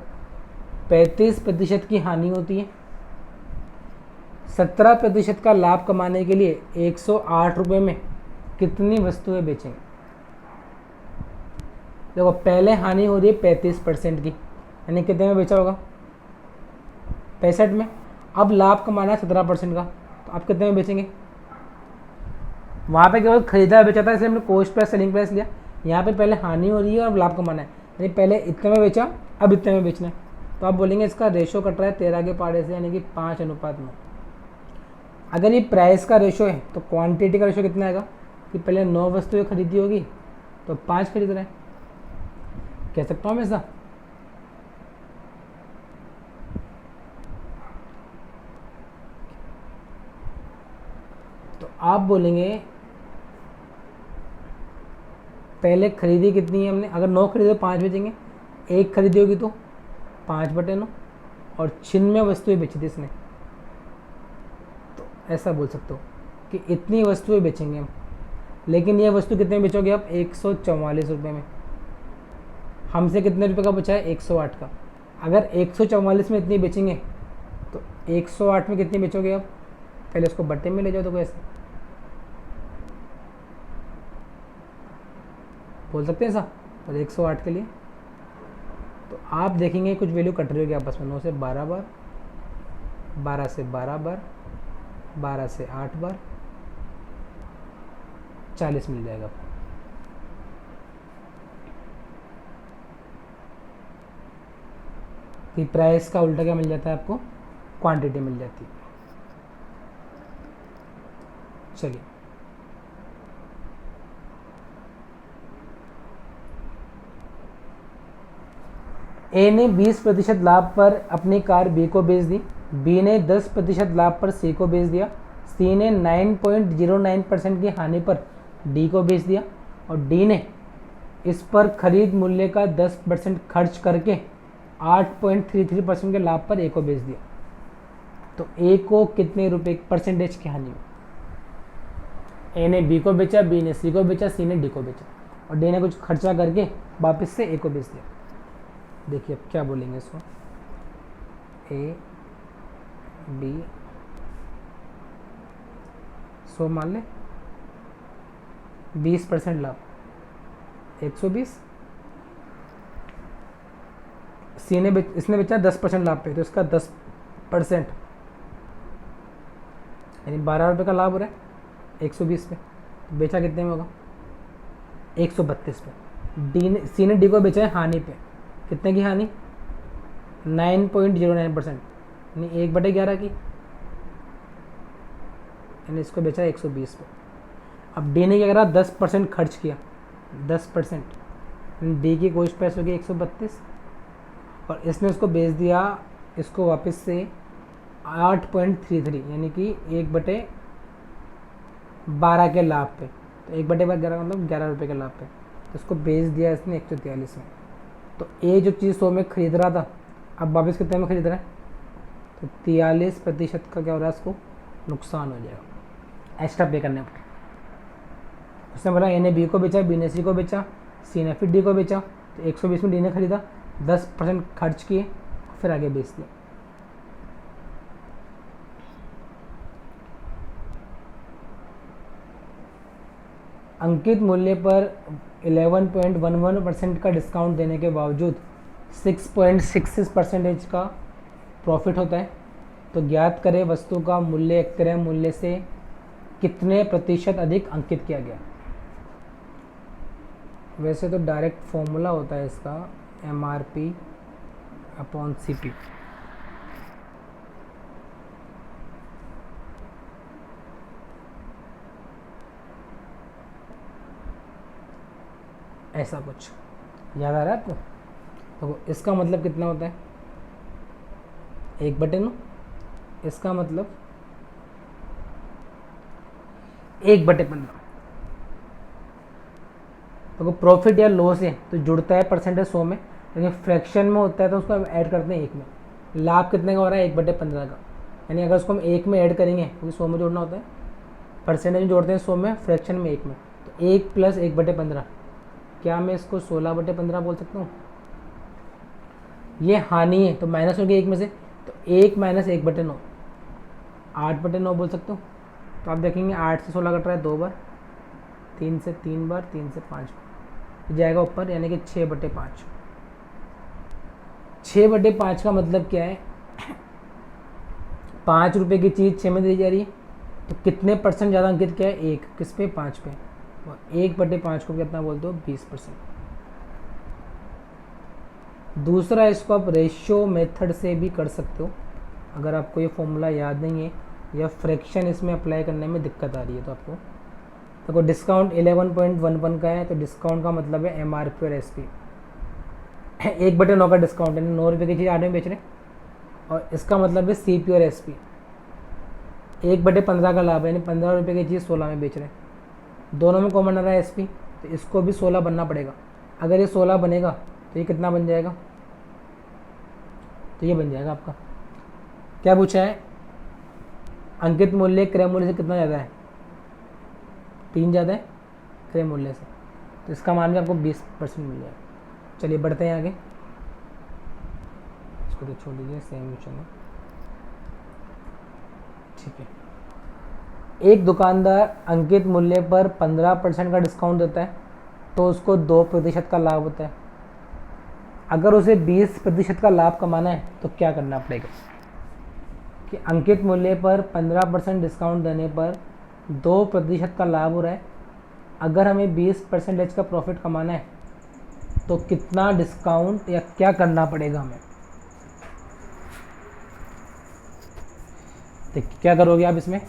35% की हानि होती है। 17% का लाभ कमाने के लिए 108 रुपये में कितनी वस्तुएं बेचेंगे। देखो पहले हानि हो रही है 35% की, यानी कितने में बेचा होगा, 65 में। अब लाभ कमाना है 17% का, तो आप कितने में बेचेंगे। वहाँ पे केवल खरीदा बेचा था इसलिए हमने कॉस्ट प्राइस सेलिंग प्राइस लिया। यहाँ पे पहले हानि हो रही है और लाभ कमाना है, यानी पहले इतने में बेचा अब इतने में बेचना है। तो आप बोलेंगे इसका रेशो कट रहा है 13 के पाड़े से, यानी कि 5:9। अगर ये प्राइस का रेशो है तो क्वांटिटी का रेशो कितना आएगा कि पहले 9 वस्तुएं खरीदी होगी तो 5 खरीद रहे हैं, कह सकता हूँ मैं ऐसा। तो आप बोलेंगे पहले खरीदी कितनी है हमने, अगर 9 खरीदे तो 5 बेचेंगे, 1 खरीदी होगी तो 5/9, और 96 वस्तुएं बेची थी इसने, तो ऐसा बोल सकते हो कि इतनी वस्तुएं बेचेंगे हम। लेकिन ये वस्तु कितने में बेचोगे आप? 144 रुपये में। हमसे कितने रुपए का बचा है? 108 का। अगर 144 में इतनी बेचेंगे तो 108 में कितनी बेचोगे आप? पहले उसको बट्टे में ले जाओ, तो कैसे बोल सकते हैं ऐसा? और 108 के लिए तो आप देखेंगे कुछ वैल्यू कट रही होगी आपस में। 9 से 12 बार, 12 से 12 बार, 12 से 8 बार, 40 मिल जाएगा आपको। कि प्राइस का उल्टा क्या मिल जाता है आपको? क्वांटिटी मिल जाती है। चलिए, ए ने 20% लाभ पर अपनी कार बी को बेच दी, बी ने 10% लाभ पर सी को बेच दिया, सी ने 9.09% की हानि पर डी को बेच दिया और डी ने इस पर खरीद मूल्य का 10% खर्च करके 8.33% के लाभ पर ए को बेच दिया। तो ए को कितने रुपए परसेंटेज की हानि हुई? ए ने बी को बेचा, बी ने सी को बेचा, सी ने डी को बेचा और डी ने कुछ खर्चा करके वापस से ए को बेच दिया। देखिए अब क्या बोलेंगे इसको। ए बी, सो मान ले 20% लाभ 120, सी ने इसने बेचा 10% लाभ पे, तो इसका 10% यानी 12 रुपये का लाभ हो रहा है 120 पे। तो बेचा कितने में होगा? 132 पे। डी ने सी ने डी को बेचा है हानि पे। कितने की हानि? 9.09%, यानी 1/11 की, यानी इसको बेचा 120 पे। अब डी ने क्या करा? 10% खर्च किया, 10%, डी की कोई प्राइस होगी 132 और इसने उसको बेच दिया इसको वापस से 8.33 यानी कि 1/12 के लाभ पे। तो 1/11 मतलब 11 रुपये के लाभ पे। तो इसको बेच दिया इसने 143 में। तो ए जो चीज़ 100 में खरीद रहा था, अब वापस कितने में खरीद रहा है? तो 43% का क्या हो रहा है? इसको नुकसान हो जाएगा एक्स्ट्रा पे करने पर। उसने बोला ए ने बी को बेचा, बी ने सी को बेचा, सी ने फिर डी को बेचा। तो 120 में डी ने खरीदा, 10% खर्च किए, फिर आगे बेच दिया। अंकित मूल्य पर 11.11% का डिस्काउंट देने के बावजूद 6.66% का प्रॉफिट होता है। तो ज्ञात करें वस्तु का मूल्य क्रय मूल्य से कितने प्रतिशत अधिक अंकित किया गया। वैसे तो डायरेक्ट फॉर्मूला होता है इसका MRP/CP। ऐसा कुछ याद आ रहा है आपको? तो इसका मतलब कितना होता है? 1/9। इसका मतलब 1/15। तो प्रॉफिट या लॉस है तो जुड़ता है परसेंटेज 100 में, लेकिन फ्रैक्शन में होता है तो उसको हम ऐड करते हैं 1 में। लाभ कितने का हो रहा है? 1/15 का। यानी अगर उसको हम 1 में ऐड करेंगे, क्योंकि 100 में जोड़ना होता है, परसेंटेज में जोड़ते हैं 100 में, फ्रैक्शन में 1 में। तो 1 + 1/15, क्या मैं इसको 16/15 बोल सकता हूँ? ये हानि है तो माइनस हो गया 1 में से, तो 1 - 1/9, 8/9 बोल सकते हो। तो आप देखेंगे 8 से 16 कट रहा है 2 बार, 3 से 3 बार, 3 से 5 बार जाएगा ऊपर, यानी कि 6/5। 6/5 का मतलब क्या है? 5 रुपये की चीज़ 6 में दी जा रही है, तो कितने परसेंट ज़्यादा अंकित किया है? 1 किस पे? 5 पे। और 1/5 को कितना बोलते हो? 20%। दूसरा, इसको आप रेशियो मेथड से भी कर सकते हो अगर आपको ये फॉर्मूला याद नहीं है या फ्रैक्शन इसमें अप्लाई करने में दिक्कत आ रही है तो आपको। देखो डिस्काउंट 11.11 का है, तो डिस्काउंट का मतलब है MRP और SP। 1/9 का डिस्काउंट है, 9 रुपये की चीज़ 8 में बेच रहे हैं, और इसका मतलब है CP और SP। 1/15 का लाभ है, यानी 15 रुपये की चीज़ 16 में बेच रहे हैं। दोनों में कॉमन आ रहा है SP, तो इसको भी 16 बनना पड़ेगा। अगर ये 16 बनेगा तो ये कितना बन जाएगा? तो ये बन जाएगा आपका। क्या पूछा है? अंकित मूल्य क्रय मूल्य से कितना ज़्यादा है? 3 ज़्यादा है, क्रय मूल्य से, तो इसका मान भी आपको 20% मिल जाएगा। चलिए बढ़ते हैं आगे, इसको तो छोड़ दीजिए, सेम चलो, ठीक है। एक दुकानदार अंकित मूल्य पर 15% का डिस्काउंट देता है तो उसको 2% का लाभ होता है। अगर उसे 20% का लाभ कमाना है तो क्या करना पड़ेगा कि अंकित मूल्य पर 15% डिस्काउंट देने पर 2% का लाभ हो रहा है। अगर हमें 20% का प्रॉफिट कमाना है तो कितना डिस्काउंट या क्या करना पड़ेगा हमें। देखिए क्या करोगे आप इसमें,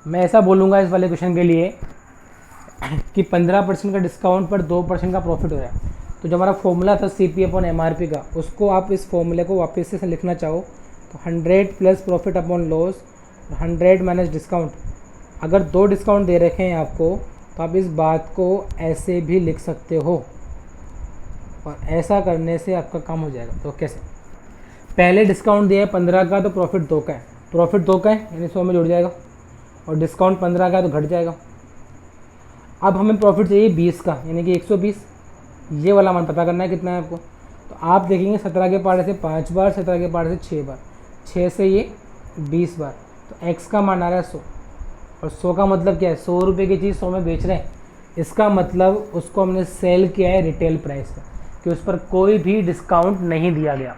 मैं ऐसा बोलूँगा इस वाले क्वेश्चन के लिए कि 15% का डिस्काउंट पर 2% का प्रॉफिट हो रहा है। तो जो हमारा फॉर्मूला था CP अपॉन MRP का, उसको आप इस फॉर्मूले को वापस से लिखना चाहो तो 100 plus profit upon loss 100 minus discount. अगर 2 डिस्काउंट दे रखे हैं आपको तो आप इस बात को ऐसे भी लिख सकते हो, और ऐसा करने से आपका काम हो जाएगा। तो कैसे, पहले डिस्काउंट दिया है 15 का तो प्रॉफिट 2 का है, प्रॉफिट 2 का है यानी 100 में जुड़ जाएगा, और डिस्काउंट 15 का है तो घट जाएगा। अब हमें प्रॉफिट चाहिए 20 का यानी कि 120, ये वाला मान पता करना है कितना है आपको। तो आप देखेंगे 17 के पहाड़े से 5 बार, 17 के पहाड़े से 6 बार, 6 से ये 20 बार, तो x का मान आ रहा है 100। और 100 का मतलब क्या है, 100 रुपये की चीज़ 100 में बेच रहे हैं, इसका मतलब उसको हमने सेल किया है रिटेल प्राइस का, कि उस पर कोई भी डिस्काउंट नहीं दिया गया।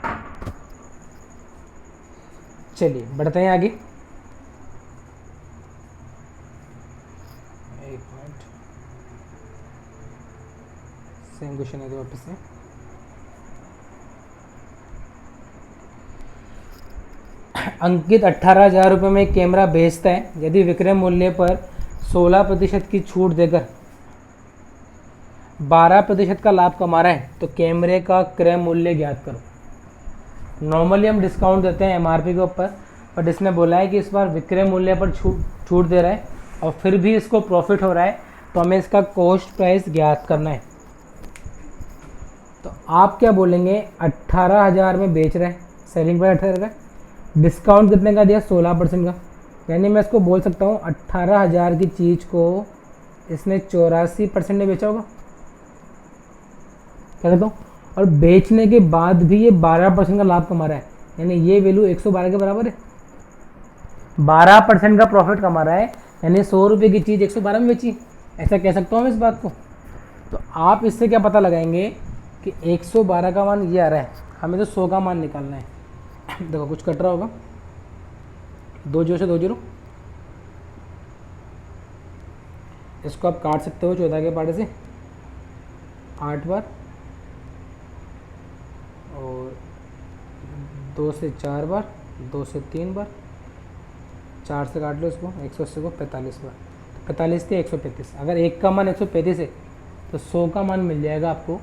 चलिए बढ़ते हैं आगे, एक मिनट, सेम क्वेश्चन है वापस से। अंकित 18,000 रुपये में एक कैमरा बेचता है। यदि विक्रय मूल्य पर 16% की छूट देकर 12% का लाभ कमा रहा है तो कैमरे का क्रय मूल्य ज्ञात करो। नॉर्मली हम डिस्काउंट देते हैं MRP के ऊपर, बट इसने बोला है कि इस बार विक्रय मूल्य पर छूट दे रहा है और फिर भी इसको प्रॉफिट हो रहा है, तो हमें इसका कॉस्ट प्राइस ज्ञात करना है। तो आप क्या बोलेंगे, 18,000 में बेच रहे हैं, सेलिंग प्राइस 18,000 का, डिस्काउंट कितने का दिया, 16% का, यानी मैं इसको बोल सकता हूँ 18,000 की चीज़ को इसने 84% में बेचा होगा, क्या कहता हूँ। और बेचने के बाद भी ये 12% का लाभ कमा रहा है, यानी ये वैल्यू 112 के बराबर है। 12% का प्रॉफिट कमा रहा है, यानी 100 रुपये की चीज़ 112 में बेची, ऐसा कह सकता हूँ मैं इस बात को। तो आप इससे क्या पता लगाएंगे कि 112 का मान ये आ रहा है, हमें तो 100 का मान निकालना है। देखो कुछ कट रहा होगा, 2 0 से 2 0, इसको आप काट सकते हो 14 के पहाड़े से 8 बार, और 2 से 4 बार, 2 से 3 बार, 4 से काट लो इसको, 180 को 45 बार, 45 के 135। अगर एक का मान 135 है तो 100 का मान मिल जाएगा आपको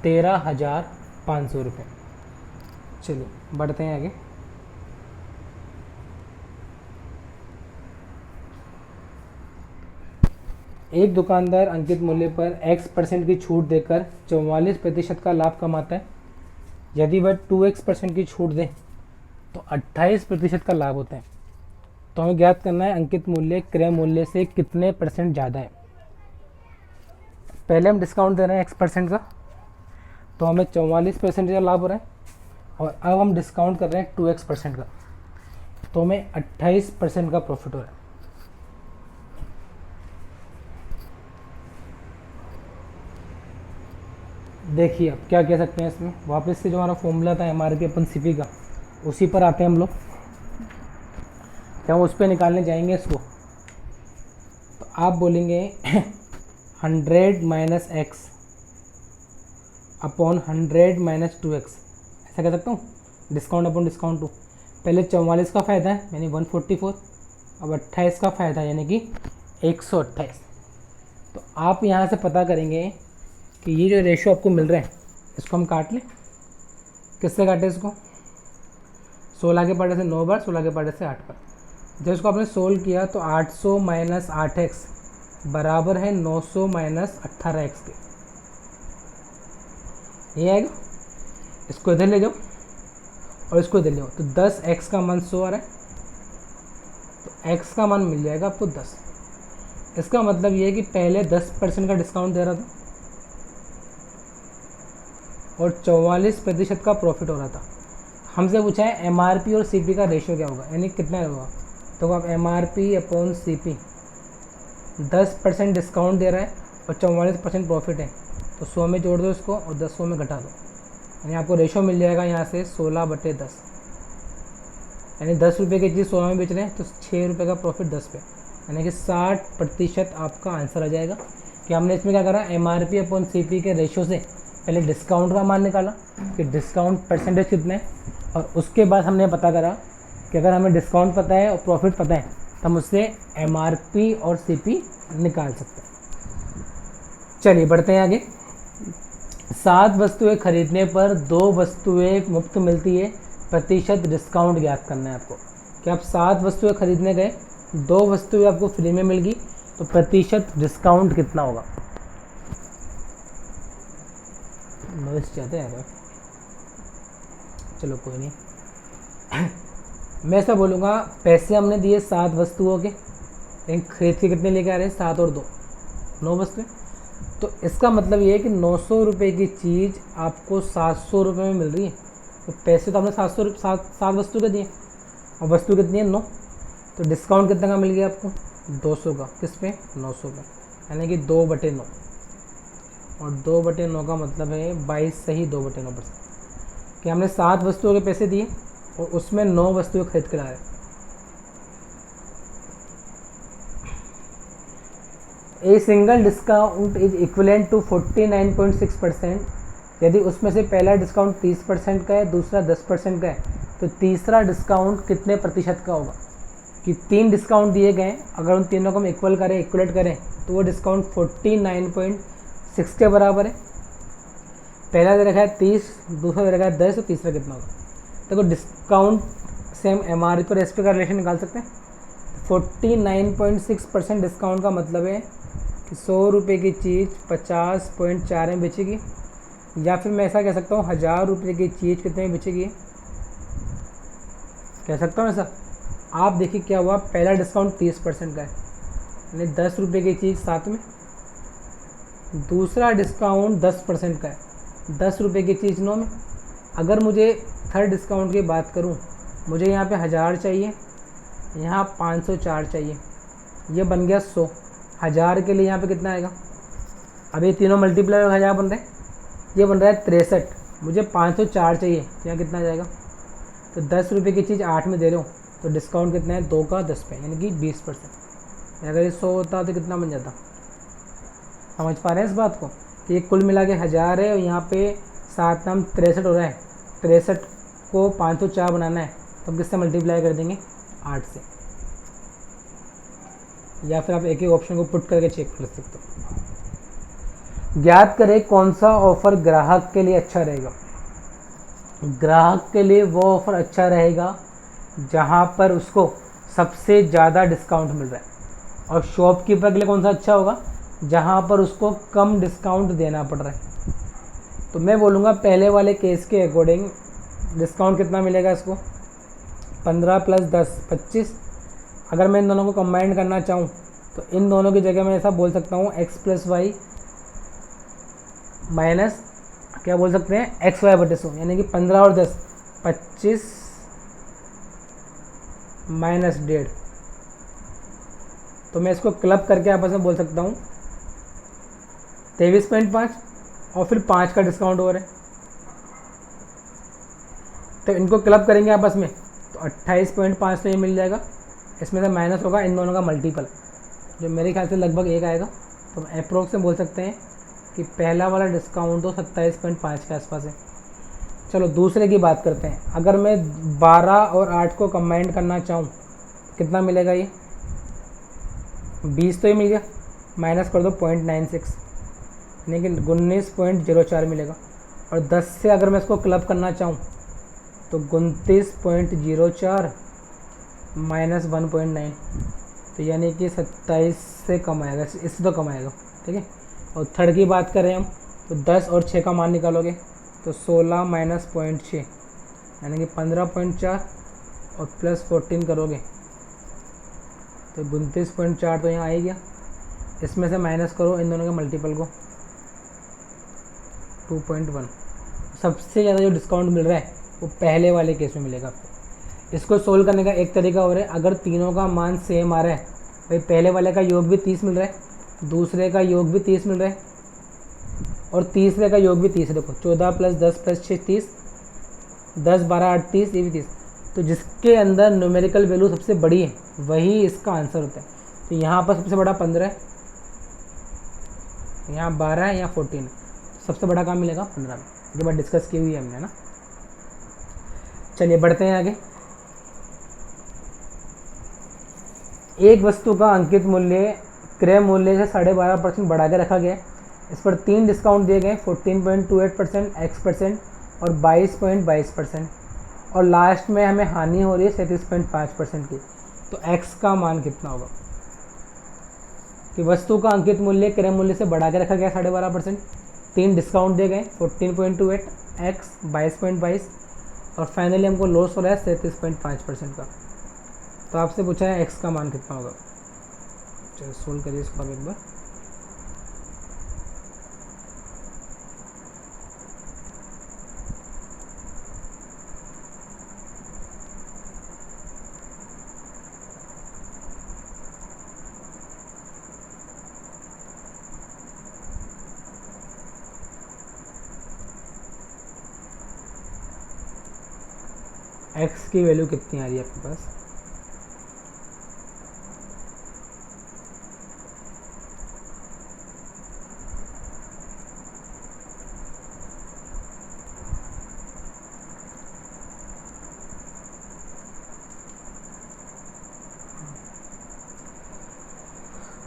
13,500 रुपये। चलिए बढ़ते हैं आगे, एक दुकानदार अंकित मूल्य पर x% की छूट देकर 44% का लाभ कमाता है। यदि वह 2x% की छूट दे तो 28% का लाभ होता है। तो हमें ज्ञात करना है अंकित मूल्य क्रय मूल्य से कितने % ज़्यादा है। पहले हम डिस्काउंट दे रहे हैं x% का, तो हमें 44% का लाभ हो रहा है, और अब हम डिस्काउंट कर रहे हैं 2x% का, तो हमें 28% का प्रॉफिट हो रहा है। देखिए अब क्या कह सकते हैं इसमें, वापस से जो हमारा फॉर्मूला था MRP अपन CP का, उसी पर आते हैं हम लोग। जब हम उस पर निकालने जाएंगे इसको, तो आप बोलेंगे 100 minus x upon 100 minus 2x, ऐसा कह सकता हूँ, डिस्काउंट अपॉन डिस्काउंट 2। पहले 44 का फ़ायदा है यानी 144, अब 28 का फ़ायदा यानी कि 128। तो आप यहाँ से पता करेंगे कि ये जो रेशो आपको मिल रहा है इसको हम काट लें। किससे काटें इसको, 16 के पहाड़े से 9 बार, 16 के पहाड़े से 8 बार। जब इसको आपने सोल्व किया तो 800 माइनस 8x बराबर है 900 माइनस 18x के, ये आएगा। इसको इधर ले जाओ और इसको इधर ले जाओ, तो 10x का मान 100 आ रहा है, x का मान मिल जाएगा आपको 10। इसका मतलब ये है कि पहले 10% का डिस्काउंट दे रहा था और 44% का प्रॉफिट हो रहा था। हमसे पूछा है MRP और CP का रेशियो क्या होगा, यानी कितना होगा। तो आप MRP अपॉन CP, 10% डिस्काउंट दे रहा है और 44% प्रॉफिट है, तो 100 में जोड़ दो इसको और 10 100 में घटा दो, यानी आपको रेशो मिल जाएगा यहाँ से 16/10। यानी 10 रुपये की चीज़ 16 में बेच रहे हैं तो 6 रुपये का प्रॉफिट 10 पे, यानी कि 60% आपका आंसर आ जाएगा। कि हमने इसमें क्या करा, MRP अपॉन CP के रेशो से पहले डिस्काउंट का मान निकाला कि डिस्काउंट परसेंटेज कितने है, और उसके बाद हमने पता करा कि अगर हमें डिस्काउंट पता है और प्रॉफिट पता है तो हम उससे MRP और CP निकाल सकते हैं। चलिए बढ़ते हैं आगे। 7 वस्तुएं खरीदने पर 2 वस्तुएं मुफ्त मिलती है, प्रतिशत डिस्काउंट ज्ञात करना है आपको। कि आप 7 वस्तुएं खरीदने गए, 2 वस्तुएं आपको फ्री में मिल गई, तो प्रतिशत डिस्काउंट कितना होगा। नोइस चाहते हैं यार, चलो कोई नहीं। मैं ऐसा बोलूँगा, पैसे हमने दिए 7 वस्तुओं के, लेकिन खरीद के कितने लेके आ रहे हैं, 7 और 2 9 वस्तुएं। तो इसका मतलब ये है कि 900 रुपये की चीज़ आपको 700 रुपये में मिल रही है। तो पैसे तो हमने 7 वस्तु के दिए और वस्तु कितनी है 9, तो डिस्काउंट कितने का मिल गया आपको 200 का। किस पे, 900 पे, यानी कि 2/9। और 2/9 का मतलब है 22 सही 2/9%। कि हमने 7 वस्तुओं के पैसे दिए और उसमें 9 वस्तुएं खरीद कर ला रहे। A single discount is equivalent to 49.6%। यदि उसमें से पहला डिस्काउंट 30% का है, दूसरा 10% का है, तो तीसरा डिस्काउंट कितने प्रतिशत का होगा। कि 3 डिस्काउंट दिए गए, अगर उन तीनों को हम इक्वलेट करें तो वो डिस्काउंट 49.6 के बराबर है। पहला दे रखा है 30, दूसरा दे रखा है 10, तो तीसरा कितना होगा। देखो डिस्काउंट से हम MRP और SP का रिलेशन निकाल सकते हैं। 49.6% डिस्काउंट का मतलब है कि 100 रुपये की चीज़ 50.4 में बेचेगी, या फिर मैं ऐसा कह सकता हूँ 1000 रुपये की चीज़ कितने में बेचेगी, कह सकता हूँ ऐसा। आप देखिए क्या हुआ, पहला डिस्काउंट 30% का है, यानी 10 रुपये की चीज़ 7 में। दूसरा डिस्काउंट 10% का है, 10 रुपये की चीज़ 9 में। अगर मुझे थर्ड डिस्काउंट की बात करूँ, मुझे यहाँ पे 1000 चाहिए, यहाँ 504 चाहिए, ये बन गया 100। 1000 के लिए यहाँ पे कितना आएगा, अब ये तीनों मल्टीप्लाई 1000 बन रहे हैं, ये बन रहा है 63। मुझे 504 चाहिए, तो यहाँ कितना आ जाएगा। तो 10 रुपये की चीज़ 8 में दे रहे हो, तो डिस्काउंट कितना है 2 का 10 पे, यानी कि 20%। अगर ये 100 होता तो कितना बन जाता। समझ पा रहे हैं इस बात को, कि ये कुल मिला के 1000 है और यहाँ पे 7 नाम 63 हो रहा है। 63 को 504 बनाना है, तो हम किससे मल्टीप्लाई कर देंगे, 8 से। या फिर आप एक एक ऑप्शन को पुट करके चेक कर सकते हो। ज्ञात करें कौन सा ऑफर ग्राहक के लिए अच्छा रहेगा। ग्राहक के लिए वो ऑफ़र अच्छा रहेगा जहाँ पर उसको सबसे ज़्यादा डिस्काउंट मिल रहा है, और शॉपकीपर के लिए कौन सा अच्छा होगा, जहाँ पर उसको कम डिस्काउंट देना पड़ रहा है। तो मैं बोलूँगा पहले वाले केस के अकॉर्डिंग डिस्काउंट कितना मिलेगा इसको, 15 + 10 25। अगर मैं इन दोनों को कंबाइन करना चाहूँ तो इन दोनों की जगह मैं ऐसा बोल सकता हूँ x + y माइनस क्या बोल सकते हैं XY/100, यानी कि 15 और 10 25 माइनस 1.5। तो मैं इसको क्लब करके आपस में बोल सकता हूँ 23.5 और फिर 5 का डिस्काउंट हो रहा है, तो इनको क्लब करेंगे आपस में तो 28.5 तो ये मिल जाएगा। इसमें से माइनस होगा इन दोनों का मल्टीपल, जो मेरे ख्याल से लगभग 1 आएगा। तो हम अप्रोक्स में बोल सकते हैं कि पहला वाला डिस्काउंट तो 27.5 के आसपास है। चलो दूसरे की बात करते हैं। अगर मैं 12 और 8 को कंबाइन करना चाहूँ कितना मिलेगा, ये 20 तो ही मिल गया, माइनस कर दो 0.96, यानी कि 19.04 मिलेगा। और 10 से अगर मैं इसको क्लब करना चाहूँ तो 29.04 माइनस 1.9, तो यानी कि 27 से कम आएगा, इससे तो कम आएगा, ठीक है। और थर्ड की बात करें हम तो 10 और 6 का मान निकालोगे तो 16 माइनस 0.6 यानी कि 15.4 और प्लस 14 करोगे तो 29.4 तो यहाँ आ ही गया। इसमें से माइनस करो इन दोनों के मल्टीपल को, 2.1। सबसे ज़्यादा जो डिस्काउंट मिल रहा है वो पहले वाले केस में मिलेगा आपको। इसको सोल्व करने का एक तरीका और है, अगर तीनों का मान सेम आ रहा है, भाई पहले वाले का योग भी 30 मिल रहा है, दूसरे का योग भी 30 मिल रहा है, और तीसरे का योग भी 30 है। देखो 14 + 10 + 6 30, 10 12 8 30, ये भी 30। तो जिसके अंदर न्यूमेरिकल वैल्यू सबसे बड़ी है वही इसका आंसर होता है। तो यहाँ पर सबसे बड़ा 15 है, यहाँ 12 है, यहाँ 14 है। सबसे बड़ा काम मिलेगा 15 में। ये बात डिस्कस की हुई है हमने ना। चलिए बढ़ते हैं आगे। एक वस्तु का अंकित मूल्य क्रय मूल्य से 12.5% बढ़ा के रखा गया है। इस पर 3 डिस्काउंट दिए गए, 14.28%, X% और 22.22%, और लास्ट में हमें हानि हो रही है 37.5% की। तो X का मान कितना होगा? कि वस्तु का अंकित मूल्य क्रय मूल्य से बढ़ा के रखा गया 12.5%, 3 डिस्काउंट दिए गए 14.28, X 22.22, और फाइनली हमको लॉस हो रहा है 37.5% का। तो आपसे पूछा है X का मान कितना होगा। चलो सोल्व करिए इसको आप एक बार। X की वैल्यू कितनी आ रही है आपके पास?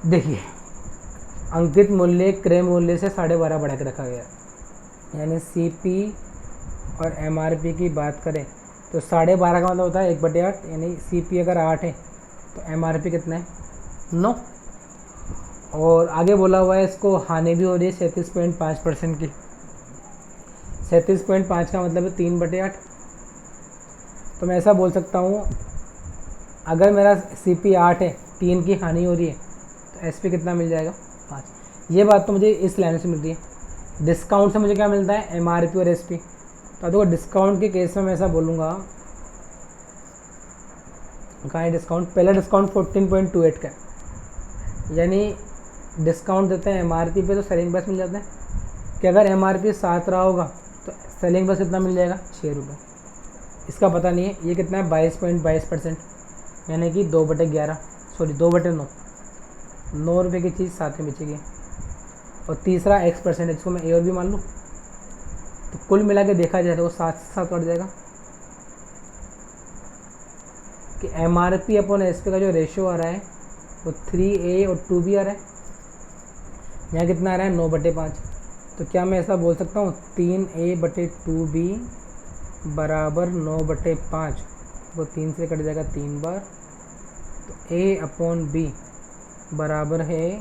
देखिए अंकित मूल्य क्रय मूल्य से 12.5 बढ़ा के रखा गया, यानी CP और MRP की बात करें तो 12.5 का मतलब होता है 1/8, यानी CP अगर 8 है तो MRP कितना है? 9। और आगे बोला हुआ है इसको हानि भी हो रही है 37.5% की। 37.5 का मतलब है 3/8। तो मैं ऐसा बोल सकता हूँ, अगर मेरा CP 8 है, 3 की हानि हो रही है, तो SP कितना मिल जाएगा? 5। ये बात तो मुझे इस लाइन से मिलती है। डिस्काउंट से मुझे क्या मिलता है? MRP और SP। तो देखो डिस्काउंट के केस में मैं ऐसा बोलूँगा, कहाँ है डिस्काउंट? पहला डिस्काउंट 14.28 का है, यानी डिस्काउंट देते हैं MRP पे तो सेलिंग प्राइस मिल जाता है कि अगर MRP 7 रहा होगा तो सेलिंग प्राइस कितना मिल जाएगा? 6 रुपये। इसका पता नहीं है। ये कितना है? 22.22%, यानी कि 2/11, सॉरी 2/9, 9 रुपये की चीज़ 7 में बेचेगी। और तीसरा X%, इसको मैं A और B मान लूँ, तो कुल मिला के देखा जाए तो वो 7 से 7 बढ़ जाएगा कि MRP अपॉन SP का जो रेशियो आ रहा है वो 3A और 2B आ रहा है। यहाँ कितना आ रहा है? 9/5। तो क्या मैं ऐसा बोल सकता हूँ 3A/2B बराबर 9/5? वो 3 से कट जाएगा 3 बार, तो A/B बराबर है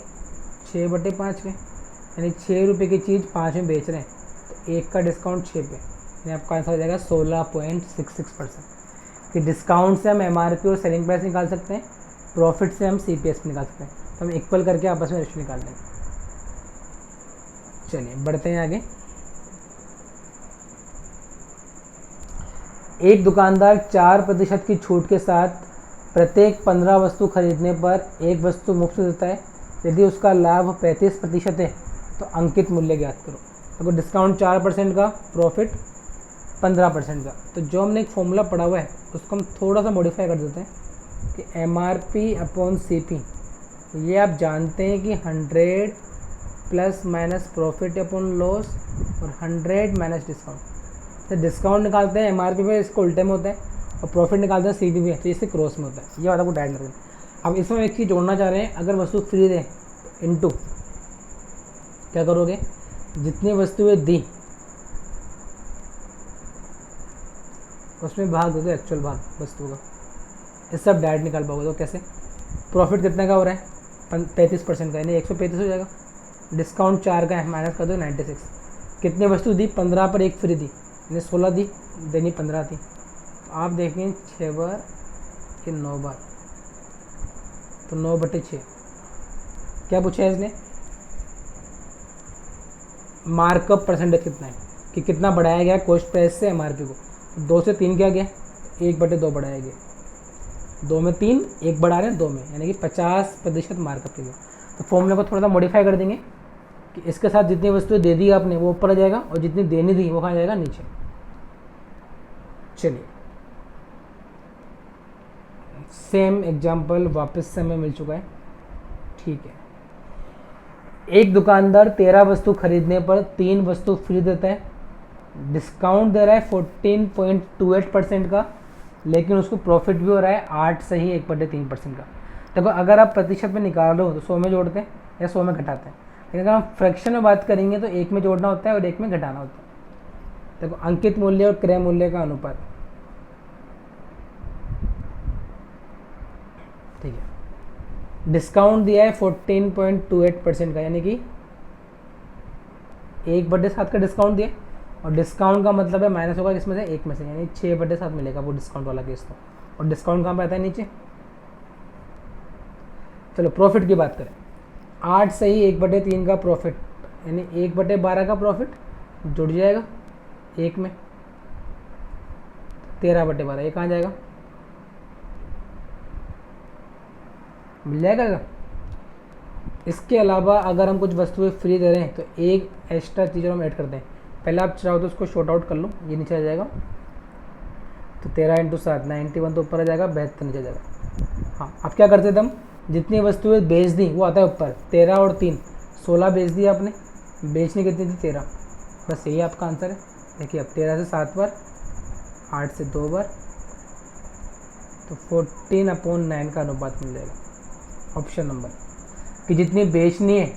6/5 के, यानी 6 रुपये की चीज़ 5 में बेच रहे हैं, तो 1 का डिस्काउंट 6 पे, यानी आपका आंसर हो जाएगा 16.66%। कि डिस्काउंट से हम MRP और सेलिंग प्राइस निकाल सकते हैं, प्रॉफिट से हम CPS निकाल सकते हैं। तो हम इक्वल करके आपस में रेशियो निकाल लेंगे। चलिए बढ़ते हैं आगे। एक दुकानदार 4% की छूट के साथ प्रत्येक 15 वस्तु खरीदने पर एक वस्तु मुफ्त देता है। यदि उसका लाभ 35% है तो अंकित मूल्य ज्ञात करो। अगर डिस्काउंट 4% का, प्रॉफिट 15% का, तो जो हमने एक फॉर्मूला पढ़ा हुआ है उसको हम थोड़ा सा मॉडिफाई कर देते हैं कि MRP अपॉन CP, ये आप जानते हैं कि 100 plus minus profit upon loss और 100 माइनस डिस्काउंट। तो डिस्काउंट निकालते हैं MRP में, इसको उल्टे में होता है, और प्रॉफिट निकालते हैं CP में, तो इससे क्रॉस में होता है। ये बात आपको डायरेक्ट लगता है। अब इसमें एक चीज़ जोड़ना चाह रहे हैं, अगर वस्तु फ्री दे इनटू क्या करोगे? जितनी वस्तुएं दी उसमें भाग दो एक्चुअल भाग वस्तु का, इससे आप डायरेक्ट निकाल पाओगे। तो कैसे? प्रॉफिट कितने का हो रहा है? 35% का, यानी 135 हो जाएगा। डिस्काउंट 4 का है, माइनस कर दो 96। कितनी वस्तु दी? 15 पर 1 फ्री दी, यानी 16 दी, देनी 15 थी। तो आप देखें 6 बार कि 9 बार, तो 9/6। क्या पूछा है इसने, मार्कअप परसेंटेज कितना है, कि कितना बढ़ाया गया कॉस्ट प्राइस से एमआरपी को। 2 से 3 क्या गया, 1/2 बढ़ाया गया। 2 में 3, 1 बढ़ा रहे हैं 2 में, यानी कि 50% मार्कअप के लिए। तो फॉर्मूले को थोड़ा सा मॉडिफाई कर देंगे कि इसके साथ जितनी वस्तुएं दे दी आपने वो ऊपर आ जाएगा और जितनी देनी थी वो कहाँ जाएगा, नीचे। चलिए सेम एग्जाम्पल वापस से हमें मिल चुका है, ठीक है। एक दुकानदार 13 वस्तु खरीदने पर 3 वस्तु फ्री देता है, डिस्काउंट दे रहा है 14.28% का, लेकिन उसको प्रॉफिट भी हो रहा है 8 से ही 1/3% का। देखो अगर आप प्रतिशत में निकाल रहे हो तो 100 में जोड़ते हैं या 100 में घटाते हैं, लेकिन अगर हम फ्रैक्शन में बात करेंगे तो 1 में जोड़ना होता है और 1 में घटाना होता है। देखो अंकित मूल्य और क्रय मूल्य का अनुपात, ठीक है। डिस्काउंट दिया है 14.28% का, यानी कि 1/7 का डिस्काउंट दिया, और डिस्काउंट का मतलब है माइनस होगा किसमें से, 1 में से, यानी 6/7 मिलेगा वो डिस्काउंट वाला केस। तो और डिस्काउंट कहाँ पे आता है, नीचे। चलो प्रॉफिट की बात करें, 8 से ही 1/3 का प्रॉफिट, यानी 1/12 का प्रॉफिट जुड़ जाएगा 1 में, 13/12 ये कहाँ जाएगा, मिल जाएगा क्या। इसके अलावा अगर हम कुछ वस्तुएं फ्री दे रहे हैं तो एक एक्स्ट्रा चीज़ हम ऐड करते हैं। पहले आप चाहो तो उसको शॉर्ट आउट कर लो, ये नीचे आ जाएगा, तो 13 × 7 91 तो ऊपर आ जाएगा, 72 नीचे आ जाएगा। हाँ अब क्या करते थे हम, जितनी वस्तुएं बेच दी वो आता है ऊपर, 13 और 3 16 बेच दी आपने, बेचनी कितनी थी 13, बस यही आपका आंसर है। देखिए अब 13 से 7 बार, 8 से 2 बार, तो 14/9 का अनुपात मिल जाएगा। ऑप्शन नंबर कि जितनी बेचनी है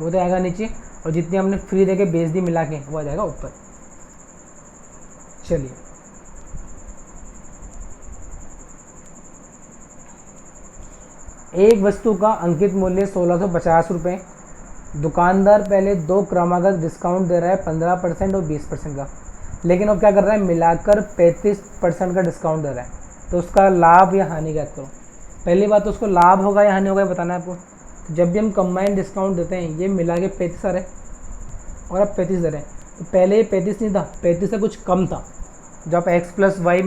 वो तो आएगा नीचे, और जितनी हमने फ्री देके बेच दी मिला के वो आ जाएगा ऊपर। चलिए एक वस्तु का अंकित मूल्य 1650 रुपये, दुकानदार पहले 2 क्रमागत डिस्काउंट दे रहा है 15% और 20% का, लेकिन वो क्या कर रहा है, मिलाकर 35% का डिस्काउंट दे रहा है। तो उसका लाभ या हानि ज्ञात करो। पहली बात तो उसको लाभ होगा या हानि होगा बताना है आपको। तो जब भी हम कंबाइंड डिस्काउंट देते हैं, ये मिला के 35 आ रहे हैं और अब 35 दे रहे हैं, तो पहले ये 35 नहीं था, 35 से कुछ कम था। जब x + y -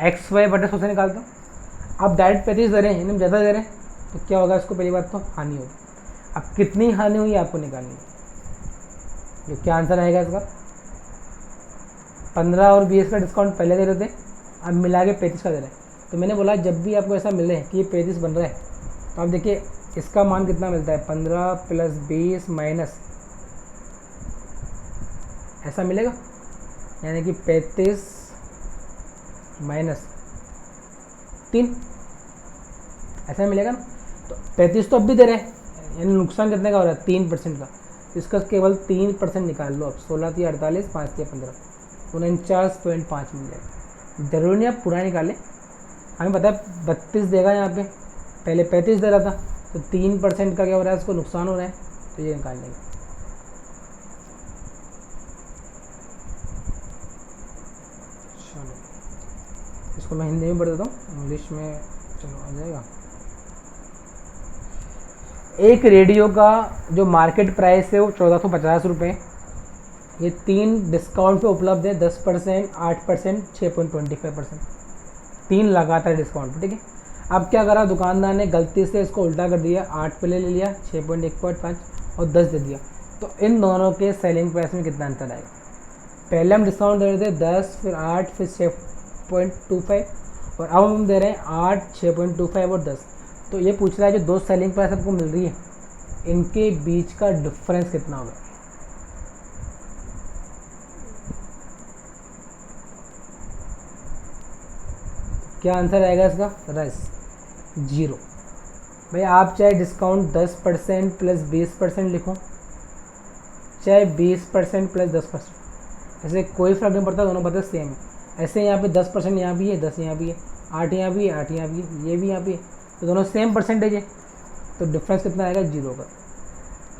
xy/100 से निकालते हो, अब डायरेक्ट 35 दे रहे हैं, यानी ज़्यादा दे रहे हैं, तो क्या होगा, इसको पहली बात तो हानि होगी। अब कितनी हानि हुई आपको निकालनी है, जो क्या आंसर आएगा इसका, 15 और 20 का डिस्काउंट पहले दे रहे थे, अब मिला के 35 का दे रहे हैं। तो मैंने बोला जब भी आपको ऐसा मिले कि ये 35 बन रहा है, तो आप देखिए इसका मान कितना मिलता है, 15 + 20 माइनस ऐसा मिलेगा, यानी कि 35 - 3 ऐसा मिलेगा ना। तो 35 तो अब भी दे रहे हैं, यानी नुकसान कितने का हो रहा है, 3% का। तो इसका केवल 3% निकाल लो अब, 16 × 48, 5 × 15, 49.5 मिल जाएगा। जरूरी नहीं आप पूरा निकालें, हमें पता है 32 देगा यहाँ पे, पहले 35 दे रहा था, तो 3% का क्या हो रहा है, इसको नुकसान हो रहा है, तो ये निकाल लेंगे। चलो इसको मैं हिंदी में पढ़ देता हूँ, इंग्लिश में चलो आ जाएगा। एक रेडियो का जो मार्केट प्राइस है वो 1450 रुपये, ये 3 डिस्काउंट पे उपलब्ध है, 10%, 8%, 6.25%, 3 लगातार डिस्काउंट पे, ठीक है। अब क्या करा, दुकानदार ने गलती से इसको उल्टा कर दिया, 8 पे ले लिया, 6.15 और 10 दे दिया। तो इन दोनों के सेलिंग प्राइस में कितना अंतर आएगा। पहले हम डिस्काउंट दे रहे थे 10, फिर 8, फिर 6.25, और अब हम दे रहे हैं 8, 6.25 और 10। तो ये पूछ रहा है जो 2 सेलिंग प्राइस आपको मिल रही है, इनके बीच का डिफरेंस कितना होगा। क्या आंसर आएगा इसका, रस 0। भाई आप चाहे डिस्काउंट 10% + 20% लिखो, चाहे 20% + 10%, ऐसे कोई फ़र्क नहीं पड़ता, दोनों बातें सेम है। ऐसे यहाँ पे 10% यहाँ भी है, 10 यहाँ भी है, 8 यहाँ भी है, 8 यहाँ भी है, ये भी यहाँ भी है, तो दोनों सेम परसेंटेज है, तो डिफरेंस कितना आएगा, 0 का।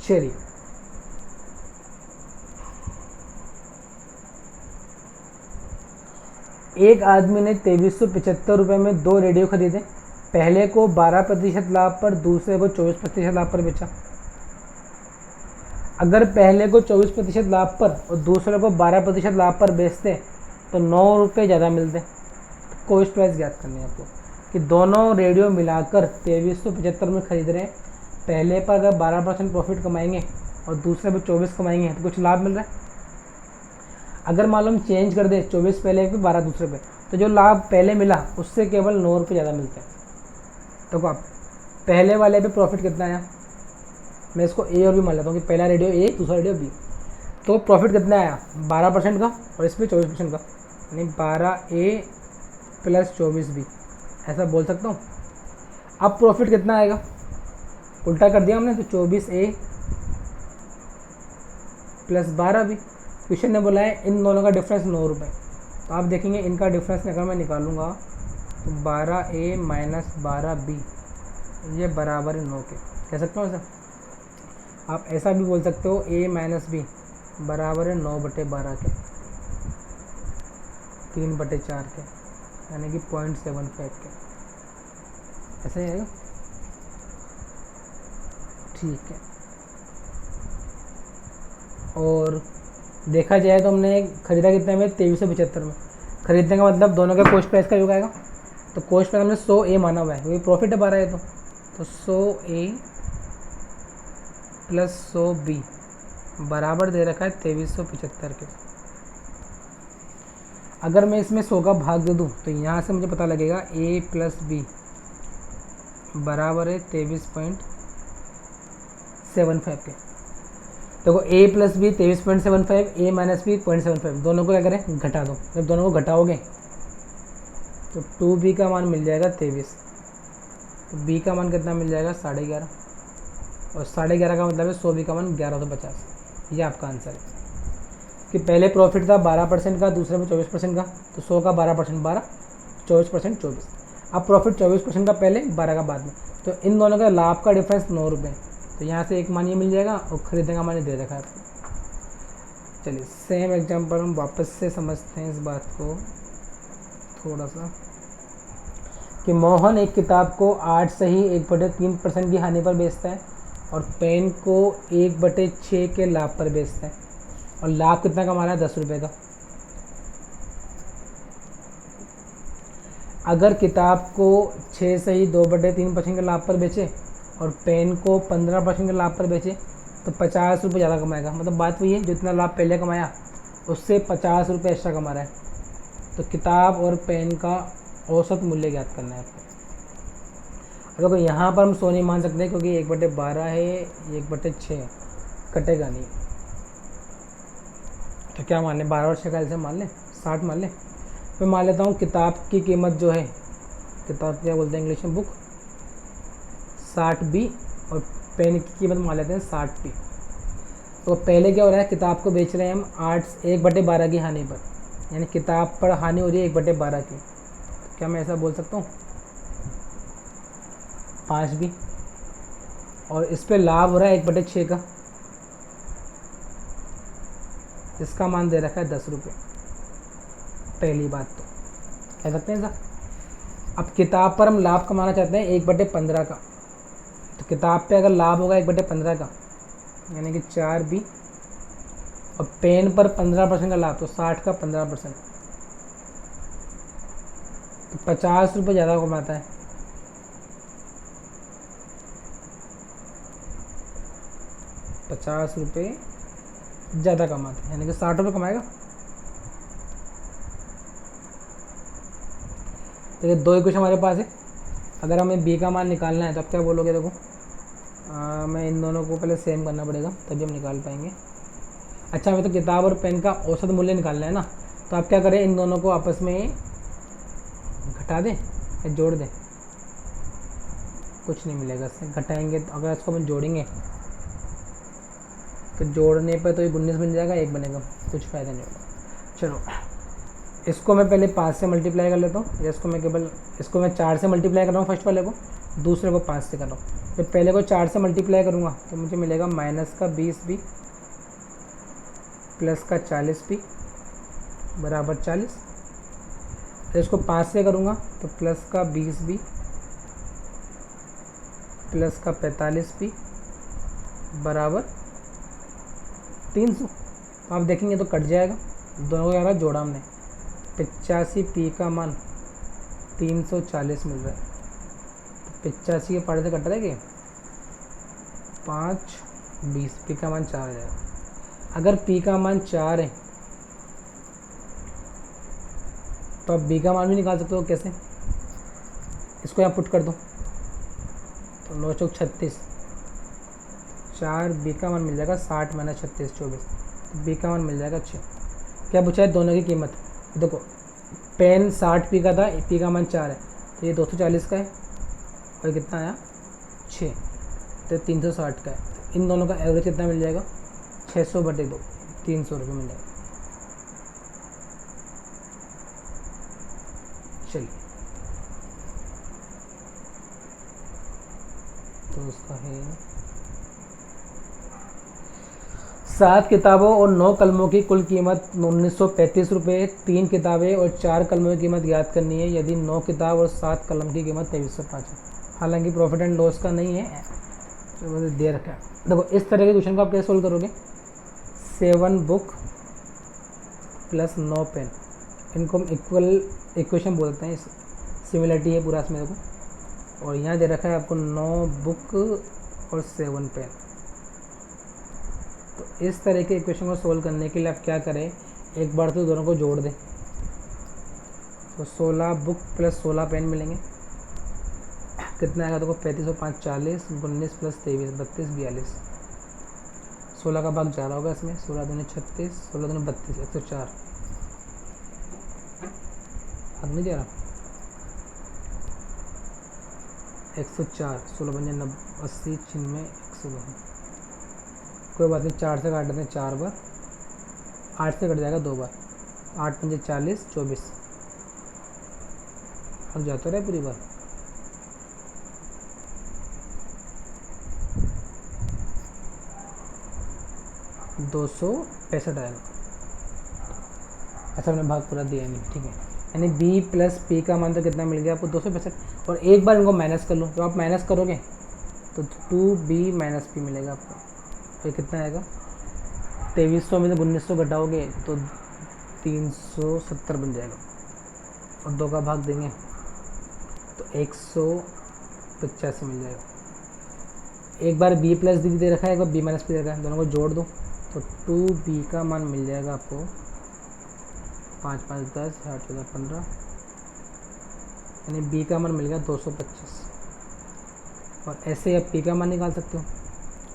चलिए एक आदमी ने 2375 रुपये में 2 रेडियो खरीदे, पहले को 12% लाभ पर, दूसरे को 24% लाभ पर बेचा। अगर पहले को 24% लाभ पर और दूसरे को 12% लाभ पर बेचते तो 9 रुपये ज़्यादा मिलते। तो कॉस्ट प्राइस ज्ञात करनी है आपको कि दोनों रेडियो मिलाकर 2375 में खरीद रहे हैं। पहले पर अगर 12% प्रॉफिट कमाएंगे और दूसरे पर 24 कमाएंगे तो कुछ लाभ मिल रहा है। अगर मालूम चेंज कर दे 24 पहले पे 12 दूसरे पे, तो जो लाभ पहले मिला उससे केवल 9 रुपये ज़्यादा मिलते हैं। तो आप पहले वाले पे प्रॉफिट कितना आया, मैं इसको ए और बी मान लेता हूँ कि पहला रेडियो ए दूसरा रेडियो बी। तो प्रॉफिट कितना आया 12% का और इस पर 24% का, यानी 12A + 24B, ऐसा बोल सकता हूँ। अब प्रॉफिट कितना आएगा, उल्टा कर दिया हमने, तो 24A + 12B। क्वेश्चन ने बोला है इन दोनों का डिफरेंस 9 रुपये। तो आप देखेंगे इनका डिफरेंस अगर मैं निकालूंगा तो 12A - 12B ये बराबर है 9 के। कह सकता हूँ ऐसा, आप ऐसा भी बोल सकते हो A - B बराबर है 9/12 के, 3/4 के, यानी कि 0.75 के। ऐसा ही है, ठीक है। और देखा जाए तो हमने खरीदा कितने में, 2375 में। खरीदने का मतलब दोनों का कॉस्ट प्राइस का योग आएगा। तो कॉस्ट प्राइस हमने 100A माना हुआ है, क्योंकि प्रॉफिट है 12 है। तो 100A + 100B बराबर दे रखा है 2375 के। अगर मैं इसमें 100 का भाग दे दूँ तो यहाँ से मुझे पता लगेगा A + B बराबर है 23.75 के। देखो A + B 23.75, A - B 0.75, दोनों को क्या करें घटा दो। जब दोनों को घटाओगे तो 2B का मान मिल जाएगा 23, तो B का मान कितना मिल जाएगा 11.5, और 11.5 का मतलब है 100B का मान 1150। ये आपका आंसर है कि पहले प्रॉफिट था 12% का, दूसरे में 24% का, तो 100 का 12% 12, 24% 24। अब प्रॉफिट 24% का पहले, 12 का बाद में। तो इन दोनों का लाभ का डिफरेंस 9 रुपये। तो यहाँ से एक मान ये मिल जाएगा और खरीदने का मान ये दे रखा है आपको। चलिए सेम एग्जांपल हम वापस से समझते हैं इस बात को थोड़ा सा, कि मोहन एक किताब को 8 सही 1/3% की हानि पर बेचता है और पेन को 1/6 के लाभ पर बेचता है, और लाभ कितना कमा रहा है 10 रुपये का। अगर किताब को 6 सही 2/3% के लाभ पर बेचे और पेन को 15% के लाभ पर बेचे तो 50 रुपये ज़्यादा कमाएगा। मतलब बात वही है, जितना लाभ पहले कमाया उससे 50 रुपये एक्स्ट्रा कमा रहा है। तो किताब और पेन का औसत मूल्य ज्ञात करना है आपको। देखो यहाँ पर हम 100 नहीं मान सकते क्योंकि 1/12 है, 1/6 कटेगा नहीं। तो क्या मान लें, 12 और 6 का ऐसे मान लें, 60 मान लें। मैं मान लेता हूँ किताब की कीमत जो है, किताब क्या बोलते हैं इंग्लिश में, बुक, 60B, और पेन की कीमत मान लेते हैं 60P। तो पहले क्या हो रहा है, किताब को बेच रहे हैं हम 1/12 की हानि पर, यानी किताब पर हानि हो रही है 1/12 की। तो क्या मैं ऐसा बोल सकता हूँ 5B, और इस पर लाभ हो रहा है 1/6 का, इसका मान दे रखा है 10 रुपये। पहली बात तो कह सकते हैं ऐसा। अब किताब पर हम लाभ कमाना चाहते हैं 1/15 का, तो किताब पे अगर लाभ होगा 1/15 का यानी कि 4B, और पेन पर 15% का लाभ, तो 60 का 15%, तो 50 रुपये ज़्यादा कमाता है। ₹50 ज़्यादा कमाता है, यानी कि 60 रुपये कमाएगा। देखिए दो इक्वेशन हमारे पास है। अगर हमें B का मान निकालना है तो आप क्या बोलोगे, देखो मैं इन दोनों को पहले सेम करना पड़ेगा तभी हम निकाल पाएंगे। अच्छा, हमें तो किताब और पेन का औसत मूल्य निकालना है ना, तो आप क्या करें, इन दोनों को आपस में घटा दें या जोड़ दें, कुछ नहीं मिलेगा इससे। घटाएंगे तो अगर इसको हम जोड़ेंगे तो जोड़ने पर तो ये 19 बन जाएगा, 1 बनेगा, कुछ फ़ायदा नहीं होगा। चलो इसको मैं पहले 5 से मल्टीप्लाई कर लेता हूँ, या इसको मैं 4 से मल्टीप्लाई कर रहा हूँ फर्स्ट वाले को, दूसरे को 5 से कर रहा हूँ। तो पहले को 4 से मल्टीप्लाई करूँगा तो मुझे मिलेगा -20B + 40B बराबर 40। इसको 5 से करूँगा तो +20B प्लस का 45p बराबर 300। तो आप देखेंगे तो कट जाएगा, दोनों को क्या जोड़ा हमने, 85p का मान 340 मिल रहा है। तो 85 के पार्ट से कट रहा है कि 5 20, p का मान 4 आ जाएगा। अगर p का मान 4 है तो आप b का मान भी निकाल सकते हो। कैसे, इसको यहाँ पुट कर दो तो 9 चौक 36, 4 b का मान मिल जाएगा 60 माइनस 36 24, तो b का मान मिल जाएगा 6। क्या पूछा है, दोनों की कीमत। देखो पेन 60p का था, p का मान 4 है, तो ये 240 का है और ये कितना आया 6, तो 360 का है। तो इन दोनों का एवरेज कितना मिल जाएगा, 600/2, 300 रुपये मिल जाएगा। चलिए तो उसका है 7 किताबों और 9 कलमों की कुल कीमत 1935 रुपये। 3 किताबें और 4 कलमों की कीमत याद करनी है यदि 9 किताब और 7 कलम की कीमत 2305 है। हालांकि प्रॉफिट एंड लॉस का नहीं है, तो दे रखा है। देखो इस तरह के क्वेश्चन को आप कैसे सोल्व करोगे, 7 बुक प्लस 9 पेन, इनको हम इक्वल इक्वेशन बोलते हैं, सिमिलरिटी है पूरा इसमें। देखो और यहाँ दे रखा है आपको 9 बुक और 7 पेन। तो इस तरह के इक्वेशन को सोल्व करने के लिए आप क्या करें, एक बार तो दोनों को जोड़ दें, तो 16 बुक प्लस 16 पेन मिलेंगे। कितना आएगा, देखो 35 और 5 40, 19 प्लस 23 32 42, 16 का भाग जा रहा होगा इसमें, 16 दूनी 36, 16 दूनी 32, 104 भाग नहीं जा रहा, 104, 16 पंजे 80 96 102। कोई बात नहीं, 4 से काट देते हैं 4 बार, 8 से कट जाएगा 2 बार, 8 पंजे 40 24 भाग जाता रहे पूरी बार। दो 265 आएगा। अच्छा हमने भाग पूरा दिया नहीं, ठीक है। यानी b प्लस p का मान तो कितना मिल गया आपको, 265। और एक बार इनको माइनस कर लो, जब आप माइनस करोगे तो 2b माइनस p मिलेगा आपको। तो ये कितना आएगा, 2300 में से 1900 घटाओगे तो 370 बन जाएगा, और 2 का भाग देंगे तो 185 मिल जाएगा। एक बार b प्लस d दे रखा है, एक बार b माइनस p दे रखा है, दोनों को जोड़ दो तो 2b का मान मिल जाएगा आपको 5 5 10 8 14 15, यानी b का मान मिल गया 225। और ऐसे आप p का मान निकाल सकते हो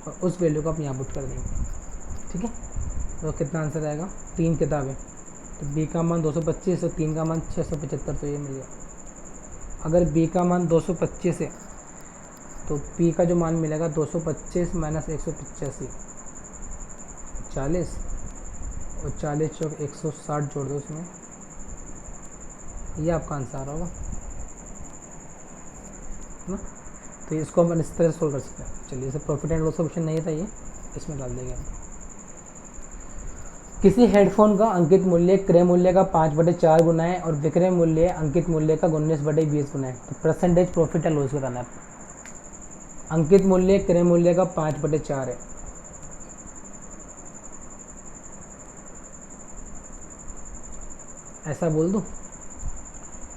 और उस वैल्यू को आप यहाँ पुट कर देंगे, ठीक है। तो कितना आंसर आएगा, 3 किताबें, तो b का मान 225 और 3 का मान 675, तो ये मिल गया। अगर b का मान 225 है तो p का जो मान मिलेगा 225 माइनस 185, 40, और 40 चौक 160 जोड़ दो उसमें, ये आपका आंसर आ रहा होगा ना। तो इसको हम इस तरह सोल्व कर सकते हैं। चलिए, इसे प्रॉफिट एंड लॉस ऑप्शन नहीं था, ये इसमें डाल देंगे हम। किसी हेडफोन का अंकित मूल्य क्रय मूल्य का 5/4 गुना है और विक्रय मूल्य अंकित मूल्य का 19/20 गुना है, तो परसेंटेज प्रॉफिट एंड लॉस बताना है आपको। अंकित मूल्य क्रय मूल्य का 5/4 है, ऐसा बोल दूं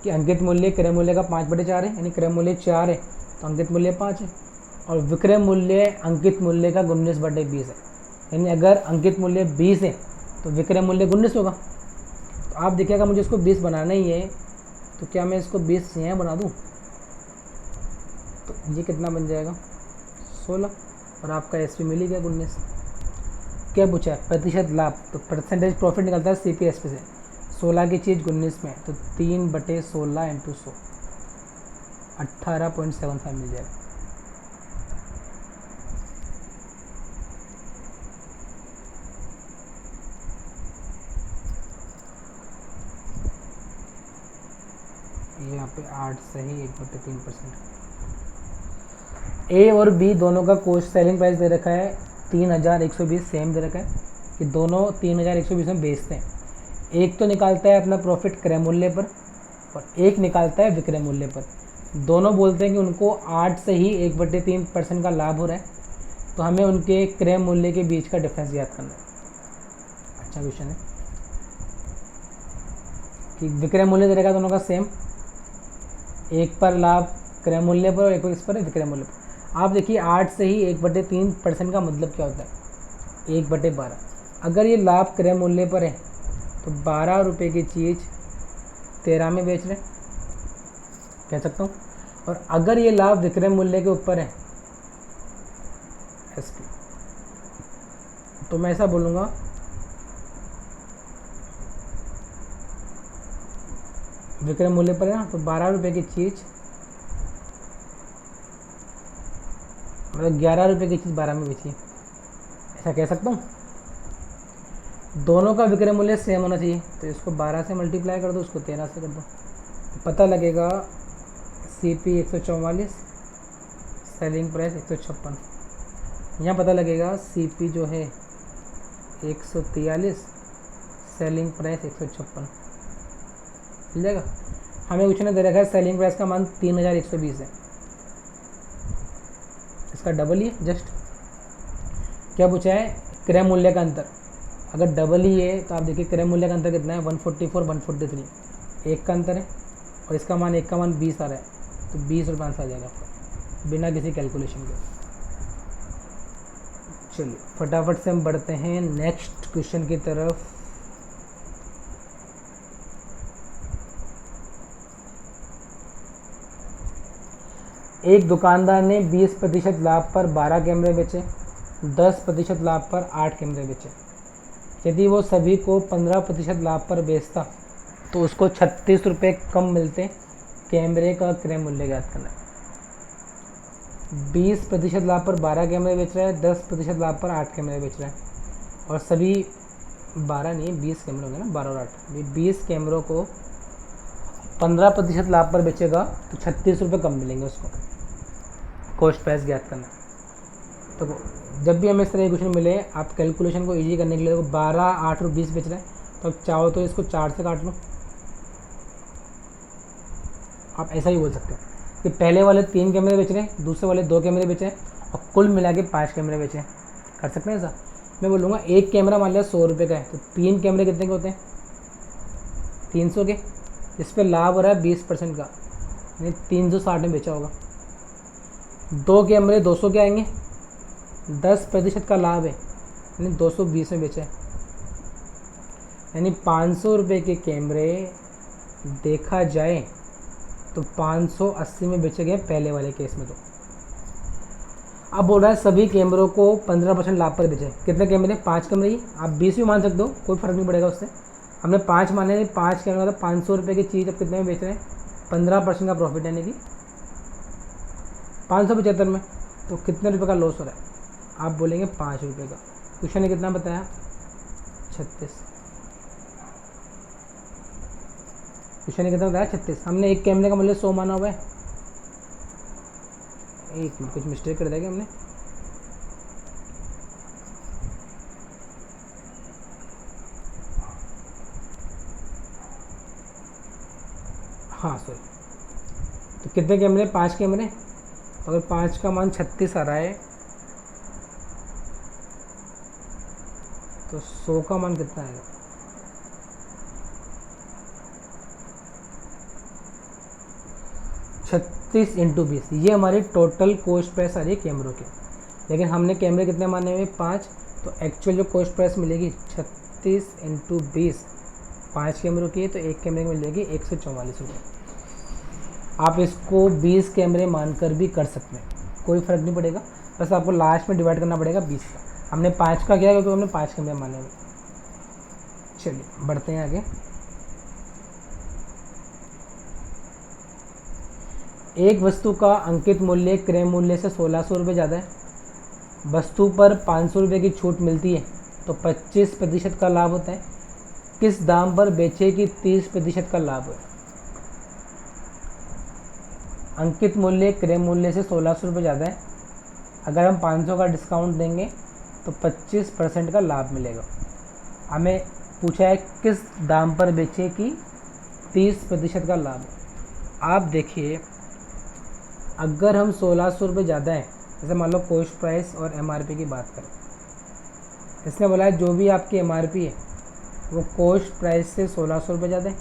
कि अंकित मूल्य क्रय मूल्य का 5/4 है, यानी क्रय मूल्य 4 है तो अंकित मूल्य 5 है, और विक्रय मूल्य अंकित मूल्य का 19/20 है, यानी अगर अंकित मूल्य 20 है तो विक्रय मूल्य 19 होगा। तो आप देखिएगा मुझे इसको 20 बनाना ही है, तो क्या मैं इसको 20 यहाँ बना दूँ, तो ये कितना बन जाएगा 16, और आपका एसपी मिल ही गया 19। क्या पूछा है, प्रतिशत लाभ, तो परसेंटेज प्रॉफिट निकलता है CPSP से। 16 की चीज़ 19 में, तो 3/16 × 100, 18.75 मिल जाएगा। यहाँ पे 8 सही, 1/3%। ए और बी दोनों का कॉस्ट सेलिंग प्राइस दे रखा है 3120, सेम दे रखा है कि दोनों 3120 में बेचते हैं। एक तो निकालता है अपना प्रॉफिट क्रय मूल्य पर और एक निकालता है विक्रय मूल्य पर। दोनों बोलते हैं कि उनको 8 से ही 1/3% का लाभ हो रहा है, तो हमें उनके क्रय मूल्य के बीच का डिफरेंस याद करना है। अच्छा क्वेश्चन है कि विक्रय मूल्य दे रहेगा दोनों का सेम, एक पर लाभ क्रय मूल्य पर और एक पर इस पर है विक्रय मूल्य पर। आप देखिए 8 से ही 1/3% का मतलब क्या होता है, 1/12। अगर ये लाभ क्रय मूल्य पर है तो 12 रुपये की चीज़ 13 में बेच रहे कह सकता हूँ, और अगर ये लाभ विक्रय मूल्य के ऊपर है एसपी, तो मैं ऐसा बोलूँगा विक्रय मूल्य पर है ना, तो 12 रुपये की चीज़ मतलब 11 रुपये की चीज़ 12 में बेची, ऐसा कह सकता हूँ। दोनों का विक्रय मूल्य सेम होना चाहिए, तो इसको 12 से मल्टीप्लाई कर दो, उसको 13 से कर दो, तो पता लगेगा CP 144, सेलिंग प्राइस 156। यहाँ पता लगेगा CP जो है 143, सेलिंग प्राइस 156 मिल जाएगा। हमें कुछ ने दे रखा है सेलिंग प्राइस का मान 3120 है, इसका डबल ही है जस्ट। क्या पूछा है, क्रय मूल्य का अंतर। अगर डबल ही है तो आप देखिए क्रय मूल्य का अंतर कितना है, 144 143, एक का अंतर है, और इसका मान एक का मान 20 आ रहा है, तो 20 रुपये आंसर आ जाएगा आपका बिना किसी कैलकुलेशन के। चलिए फटाफट से हम बढ़ते हैं नेक्स्ट क्वेश्चन की तरफ। एक दुकानदार ने 20% लाभ पर 12 कैमरे बेचे, 10% लाभ पर 8 कैमरे बेचे। यदि वो सभी को 15% लाभ पर बेचता तो उसको 36 रुपये कम मिलते। कैमरे का क्रय मूल्य ज्ञात करना है। 20% लाभ पर 12 कैमरे बेच रहा है, 10% लाभ पर 8 कैमरे बेच रहा है, और सभी 12 नहीं 20 कैमरे होंगे ना, 12 और 8, 20 कैमरों को 15% लाभ पर बेचेगा तो 36 रुपये कम मिलेंगे उसको। कॉस्ट प्राइस ज्ञात करना है। तो जब भी हमें इस तरह के क्वेश्चन मिले, आप कैलकुलेशन को इजी करने के लिए 12, 8 और 20 बेच रहे हैं, तो आप चाहो तो इसको 4 से काट लो। आप ऐसा ही बोल सकते हैं कि पहले वाले 3 कैमरे बेच रहे हैं, दूसरे वाले 2 कैमरे बेचे और कुल मिला के 5 कैमरे बेचे। कर सकते हैं ऐसा। मैं बोलूँगा एक कैमरा मान लिया 100 रुपये का है, तो 3 कैमरे कितने के होते हैं, 300 के। इस पर लाभ हो रहा है 20% का, यानी 360 में बेचा होगा। 2 कैमरे 200 के आएंगे, 10% का लाभ है, यानी 220 में बेचा है, यानी 500 रुपये के कैमरे देखा जाए तो 580 में बेचे गए पहले वाले केस में। तो अब बोल रहा है सभी कैमरों को 15% लाभ पर बेचे। कितने कैमरे, 5 कैमरे ही, आप 20 भी मान सकते हो, कोई फ़र्क नहीं पड़ेगा उससे। हमने 5 माने, 5 कैमरे मतलब 500 रुपये की चीज़ अब कितने में बेच रहे हैं, 15% का प्रॉफिट, यानी कि 575 में। तो कितने रुपये का लॉस हो रहा है, आप बोलेंगे 5 रुपये का। क्वेश्चन ने कितना बताया, 36। क्वेश्चन ने कितना बताया, 36। हमने एक कैमरे का मूल्य 100 माना हुआ है। एक मिनट, कुछ मिस्टेक कर देंगे हमने। हाँ सॉरी, तो कितने कैमरे, 5 कैमरे। तो अगर 5 का मान 36 आ रहा है तो 100 का मान कितना आएगा, 36 × 20। ये हमारी टोटल कॉस्ट प्राइस आ रही है कैमरों की। लेकिन हमने कैमरे कितने माने हुए, 5, तो एक्चुअल जो कॉस्ट प्राइस मिलेगी 36 × 20, 5 कैमरों की है, तो एक कैमरे की मिल जाएगी 144 रुपये। आप इसको 20 कैमरे मानकर भी कर सकते हैं, कोई फ़र्क नहीं पड़ेगा, बस आपको लास्ट में डिवाइड करना पड़ेगा 20 का। हमने 5 का किया क्योंकि हमने 5 कैमरे माने हुए। चलिए बढ़ते हैं आगे। एक वस्तु का अंकित मूल्य क्रय मूल्य से 1600 रुपये ज़्यादा है, वस्तु पर 500 रुपये की छूट मिलती है तो 25% का लाभ होता है। किस दाम पर बेचे कि 30% का लाभ है। अंकित मूल्य क्रय मूल्य से 1600 रुपये ज़्यादा है, अगर हम 500 का डिस्काउंट देंगे तो 25% का लाभ मिलेगा। हमें पूछा है किस दाम पर बेचे कि 30% का लाभ है। आप देखिए अगर हम 1600 रुपये ज़्यादा है, जैसे मान लो कॉस्ट प्राइस और एमआरपी की बात करें, इसने बोला है जो भी आपकी एमआरपी है वो कॉस्ट प्राइस से 1600 रुपये ज़्यादा है।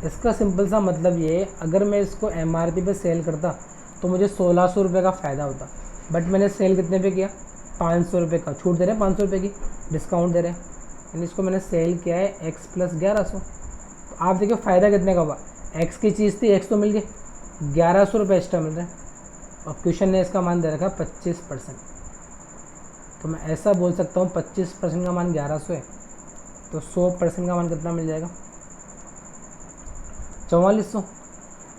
इसका सिंपल सा मतलब ये है, अगर मैं इसको एमआरपी पे सेल करता तो मुझे 1600 रुपये का फ़ायदा होता, बट मैंने सेल कितने पे किया, 500 रुपये का। छूट दे रहे हैं 500 रुपये की, डिस्काउंट दे रहे हैं, यानी इसको मैंने सेल किया है x + 1100। तो आप देखिए फ़ायदा कितने का हुआ, x की चीज़ थी, x तो मिल गई, 1100 रुपये एक्स्ट्रा मिल रहे हैं, और क्वेश्चन ने इसका मान दे रखा 25%। तो मैं ऐसा बोल सकता हूँ 25% का मान 1100 है, तो 100% का मान कितना मिल जाएगा, 4400।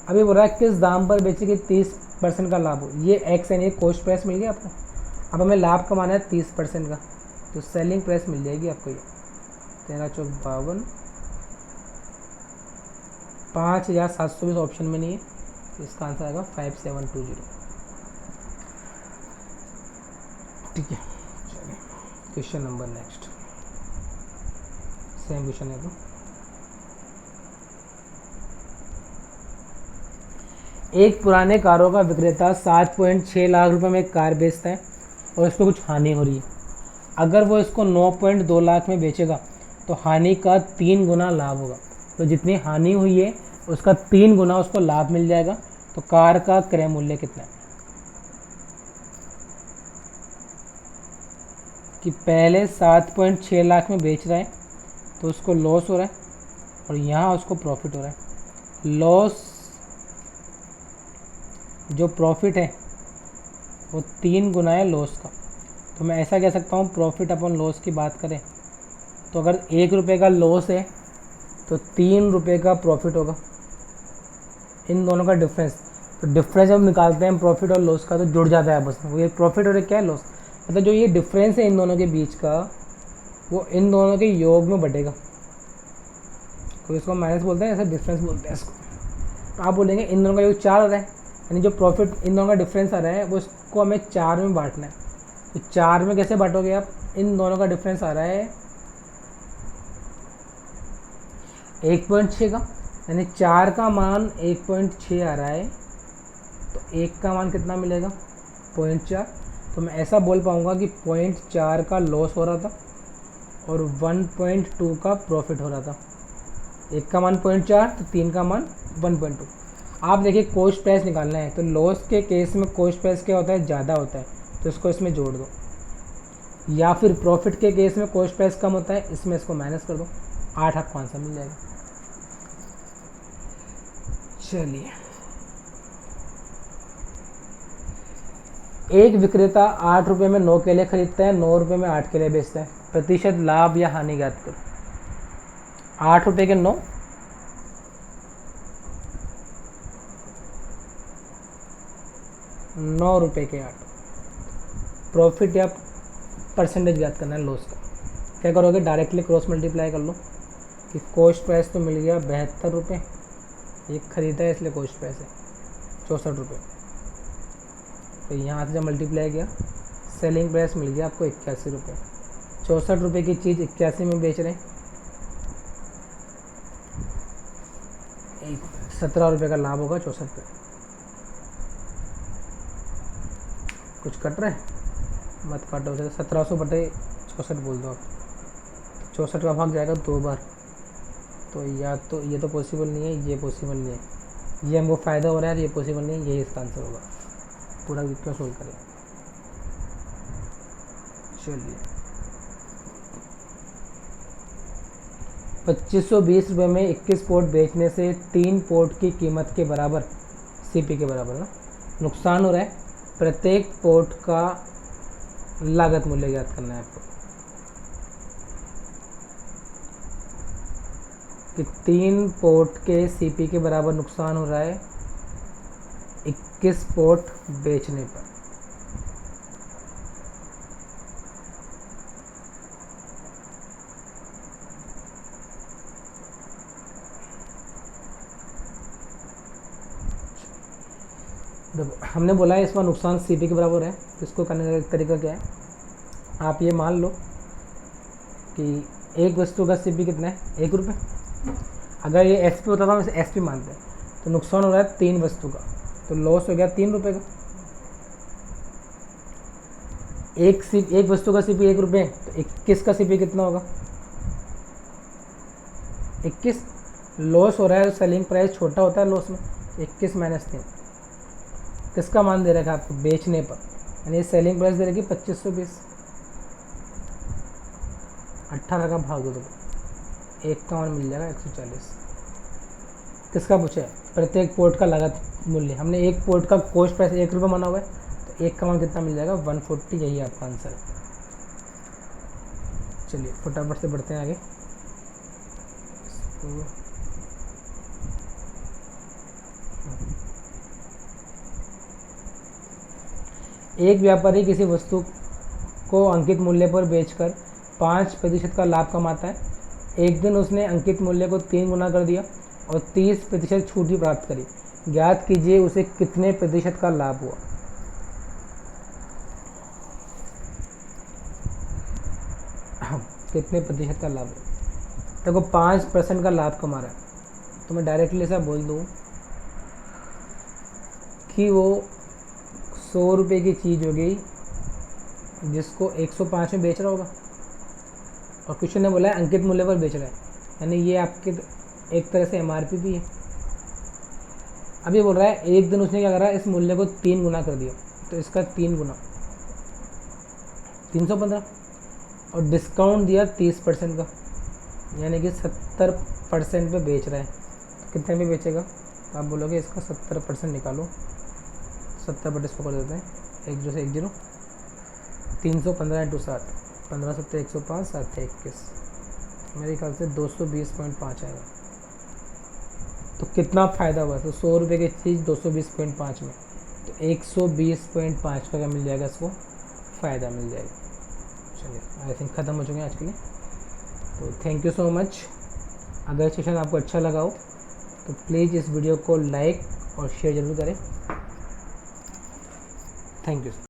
अभी बोल रहा है किस दाम पर बेचेगी 30% का लाभ हो, ये एक्स है, ये कॉस्ट प्राइस मिल गया आपको। अब हमें लाभ कमाना है 30% का, तो सेलिंग प्राइस मिल जाएगी आपको ये 1352, 5720 ऑप्शन में नहीं है, तो इसका आंसर आएगा 5720। ठीक है, चलिए question number next, same question है। तो एक पुराने कारों का विक्रेता 7.6 लाख रुपए में एक कार बेचता है और इसको कुछ हानि हो रही है। अगर वो इसको 9.2 लाख में बेचेगा तो हानि का 3 गुना लाभ होगा। तो जितनी हानि हुई है उसका 3 गुना उसको लाभ मिल जाएगा। तो कार का क्रय मूल्य कितना है, कि पहले 7.6 लाख में बेच रहा है तो उसको लॉस हो रहा है और यहाँ उसको प्रॉफिट हो रहा है। लॉस जो प्रॉफिट है वो 3 गुना है लॉस का। तो मैं ऐसा कह सकता हूँ, प्रॉफिट अपॉन लॉस की बात करें तो अगर 1 रुपये का लॉस है तो 3 रुपये का प्रॉफिट होगा, इन दोनों का डिफरेंस। तो डिफरेंस जब निकालते हैं प्रॉफिट और लॉस का तो जुड़ जाता है आपस में, वो ये प्रॉफिट और क्या है लॉस, मतलब जो ये डिफरेंस है इन दोनों के बीच का वो इन दोनों के योग में बढ़ेगा। तो इसको माइनस बोलते हैं, ऐसा डिफरेंस बोलते हैं इसको। तो आप बोलेंगे इन दोनों का योग 4 आ रहा है, यानी जो प्रॉफिट इन दोनों का डिफरेंस आ रहा है वो इसको हमें 4 में बांटना है। तो 4 में कैसे बांटोगे आप, इन दोनों का डिफरेंस आ रहा है 1.6 का, यानी 4 का मान 1.6 आ रहा है, तो 1 का मान कितना मिलेगा 0.4। तो मैं ऐसा बोल पाऊँगा कि 0.4 का लॉस हो रहा था और 1.2 का प्रॉफिट हो रहा था। 1 का मान 0.4 तो 3 का मान 1.2। आप देखिए कॉस्ट प्राइस निकालना है तो लॉस के केस में कॉस्ट प्राइस क्या होता है, ज़्यादा होता है, तो इसको इसमें जोड़ दो, या फिर प्रॉफिट के केस में कॉस्ट प्राइस कम होता है, इसमें इसको माइनस कर दो, 8 आपको आंसर मिल जाएगा। चलिए, एक विक्रेता 8 रुपये में 9 केले खरीदता है, 9 रुपये में 8 केले बेचता है, प्रतिशत लाभ या हानि ज्ञात करो। 8 रुपये के 9, 9 रुपये के 8, प्रॉफिट या परसेंटेज ज्ञात करना है लॉस का। क्या करोगे, डायरेक्टली क्रॉस मल्टीप्लाई कर लो कि कॉस्ट प्राइस तो मिल गया 72 रुपये, एक खरीदा है इसलिए कॉस्ट प्राइस है 64 रुपये, तो यहाँ से जब मल्टीप्लाई किया सेलिंग प्राइस मिल गया आपको 81 रुपये। 64 रुपये की चीज़ 81 में बेच रहे हैं, 17 रुपये का लाभ होगा 64 पे। कुछ कट रहा है, मत काटो, 1700 बटे 64 बोल दो आप, 64 का भाग जाएगा 2 बार, तो या तो ये तो पॉसिबल नहीं है, ये पॉसिबल नहीं है, ये हमको फ़ायदा हो रहा है, ये पॉसिबल नहीं है, यही इसका आंसर होगा। पूरा क्यों सोल्व करें। चलिए, 2520 रुपये में 21 पोर्ट बेचने से 3 पोर्ट की कीमत के बराबर, सीपी के बराबर ना, नुकसान हो रहा है। प्रत्येक पोर्ट का लागत मूल्य ज्ञात करना है आपको, कि 3 पोर्ट के सीपी के बराबर नुकसान हो रहा है 21 पोर्ट बेचने पर। देखो हमने बोला है इसमें नुकसान सीपी के बराबर है, तो इसको करने का तरीका क्या है, आप ये मान लो कि एक वस्तु का सीपी कितना है, 1 रुपये। अगर ये एसपी होता था हम इसे एसपी मानते हैं, तो नुकसान हो रहा है 3 वस्तु का, तो लॉस हो गया 3 रुपये का। एक वस्तु का सीपी 1 रुपये, तो 21 का सीपी कितना होगा? 21 लॉस हो रहा है, सेलिंग प्राइस छोटा होता है लॉस में। 21 माइनस 3 किसका मान दे रखा है आपको बेचने पर, यानी सेलिंग प्राइस दे रखी 2520। 18 का भाग दो तो एक का मान मिल जाएगा 140। किसका पूछा है? प्रत्येक पोर्ट का लागत मूल्य। हमने एक पोर्ट का कॉस्ट प्राइस 1 रुपये माना हुआ है, तो एक का मान कितना मिल जाएगा? 140। यही आपका आंसर है। चलिए फटाफट से बढ़ते हैं आगे। एक व्यापारी किसी वस्तु को अंकित मूल्य पर बेचकर 5% का लाभ कमाता है। एक दिन उसने अंकित मूल्य को 3 गुना कर दिया और 30% छूट भी प्राप्त करी। ज्ञात कीजिए उसे कितने प्रतिशत का लाभ हुआ। कितने प्रतिशत का लाभ हुआ? देखो 5% का लाभ कमा रहा है, तो मैं डायरेक्टली ऐसा बोल दूँ कि वो 100 रुपये की चीज़ हो गई जिसको 105 में बेच रहा होगा, और क्वेश्चन ने बोला है अंकित मूल्य पर बेच रहा है, यानी ये आपके एक तरह से एमआरपी भी है। अब ये बोल रहा है एक दिन उसने क्या करा, इस मूल्य को 3 गुना कर दिया, तो इसका 3 गुना 315, और डिस्काउंट दिया 30% का, यानी कि 70% पे बेच रहा है। तो कितने पे बेचेगा? आप बोलोगे इसका 70% निकालो, 70 इसको कर देते हैं, 1 0 से 1 0, 315 इंटू 7, 15 7 105, 7 21, मेरे ख्याल से 220.5 आएगा। तो कितना फ़ायदा हुआ? तो 100 रुपये की चीज़ 220.5 में, तो 120.5 का क्या मिल जाएगा? इसको फ़ायदा मिल जाएगा। चलिए आई थिंक ख़त्म हो चुके हैं आज के लिए। तो थैंक यू सो मच। अगर सेशन आपको अच्छा लगा हो तो प्लीज़ इस वीडियो को लाइक और शेयर ज़रूर करें। Thank you.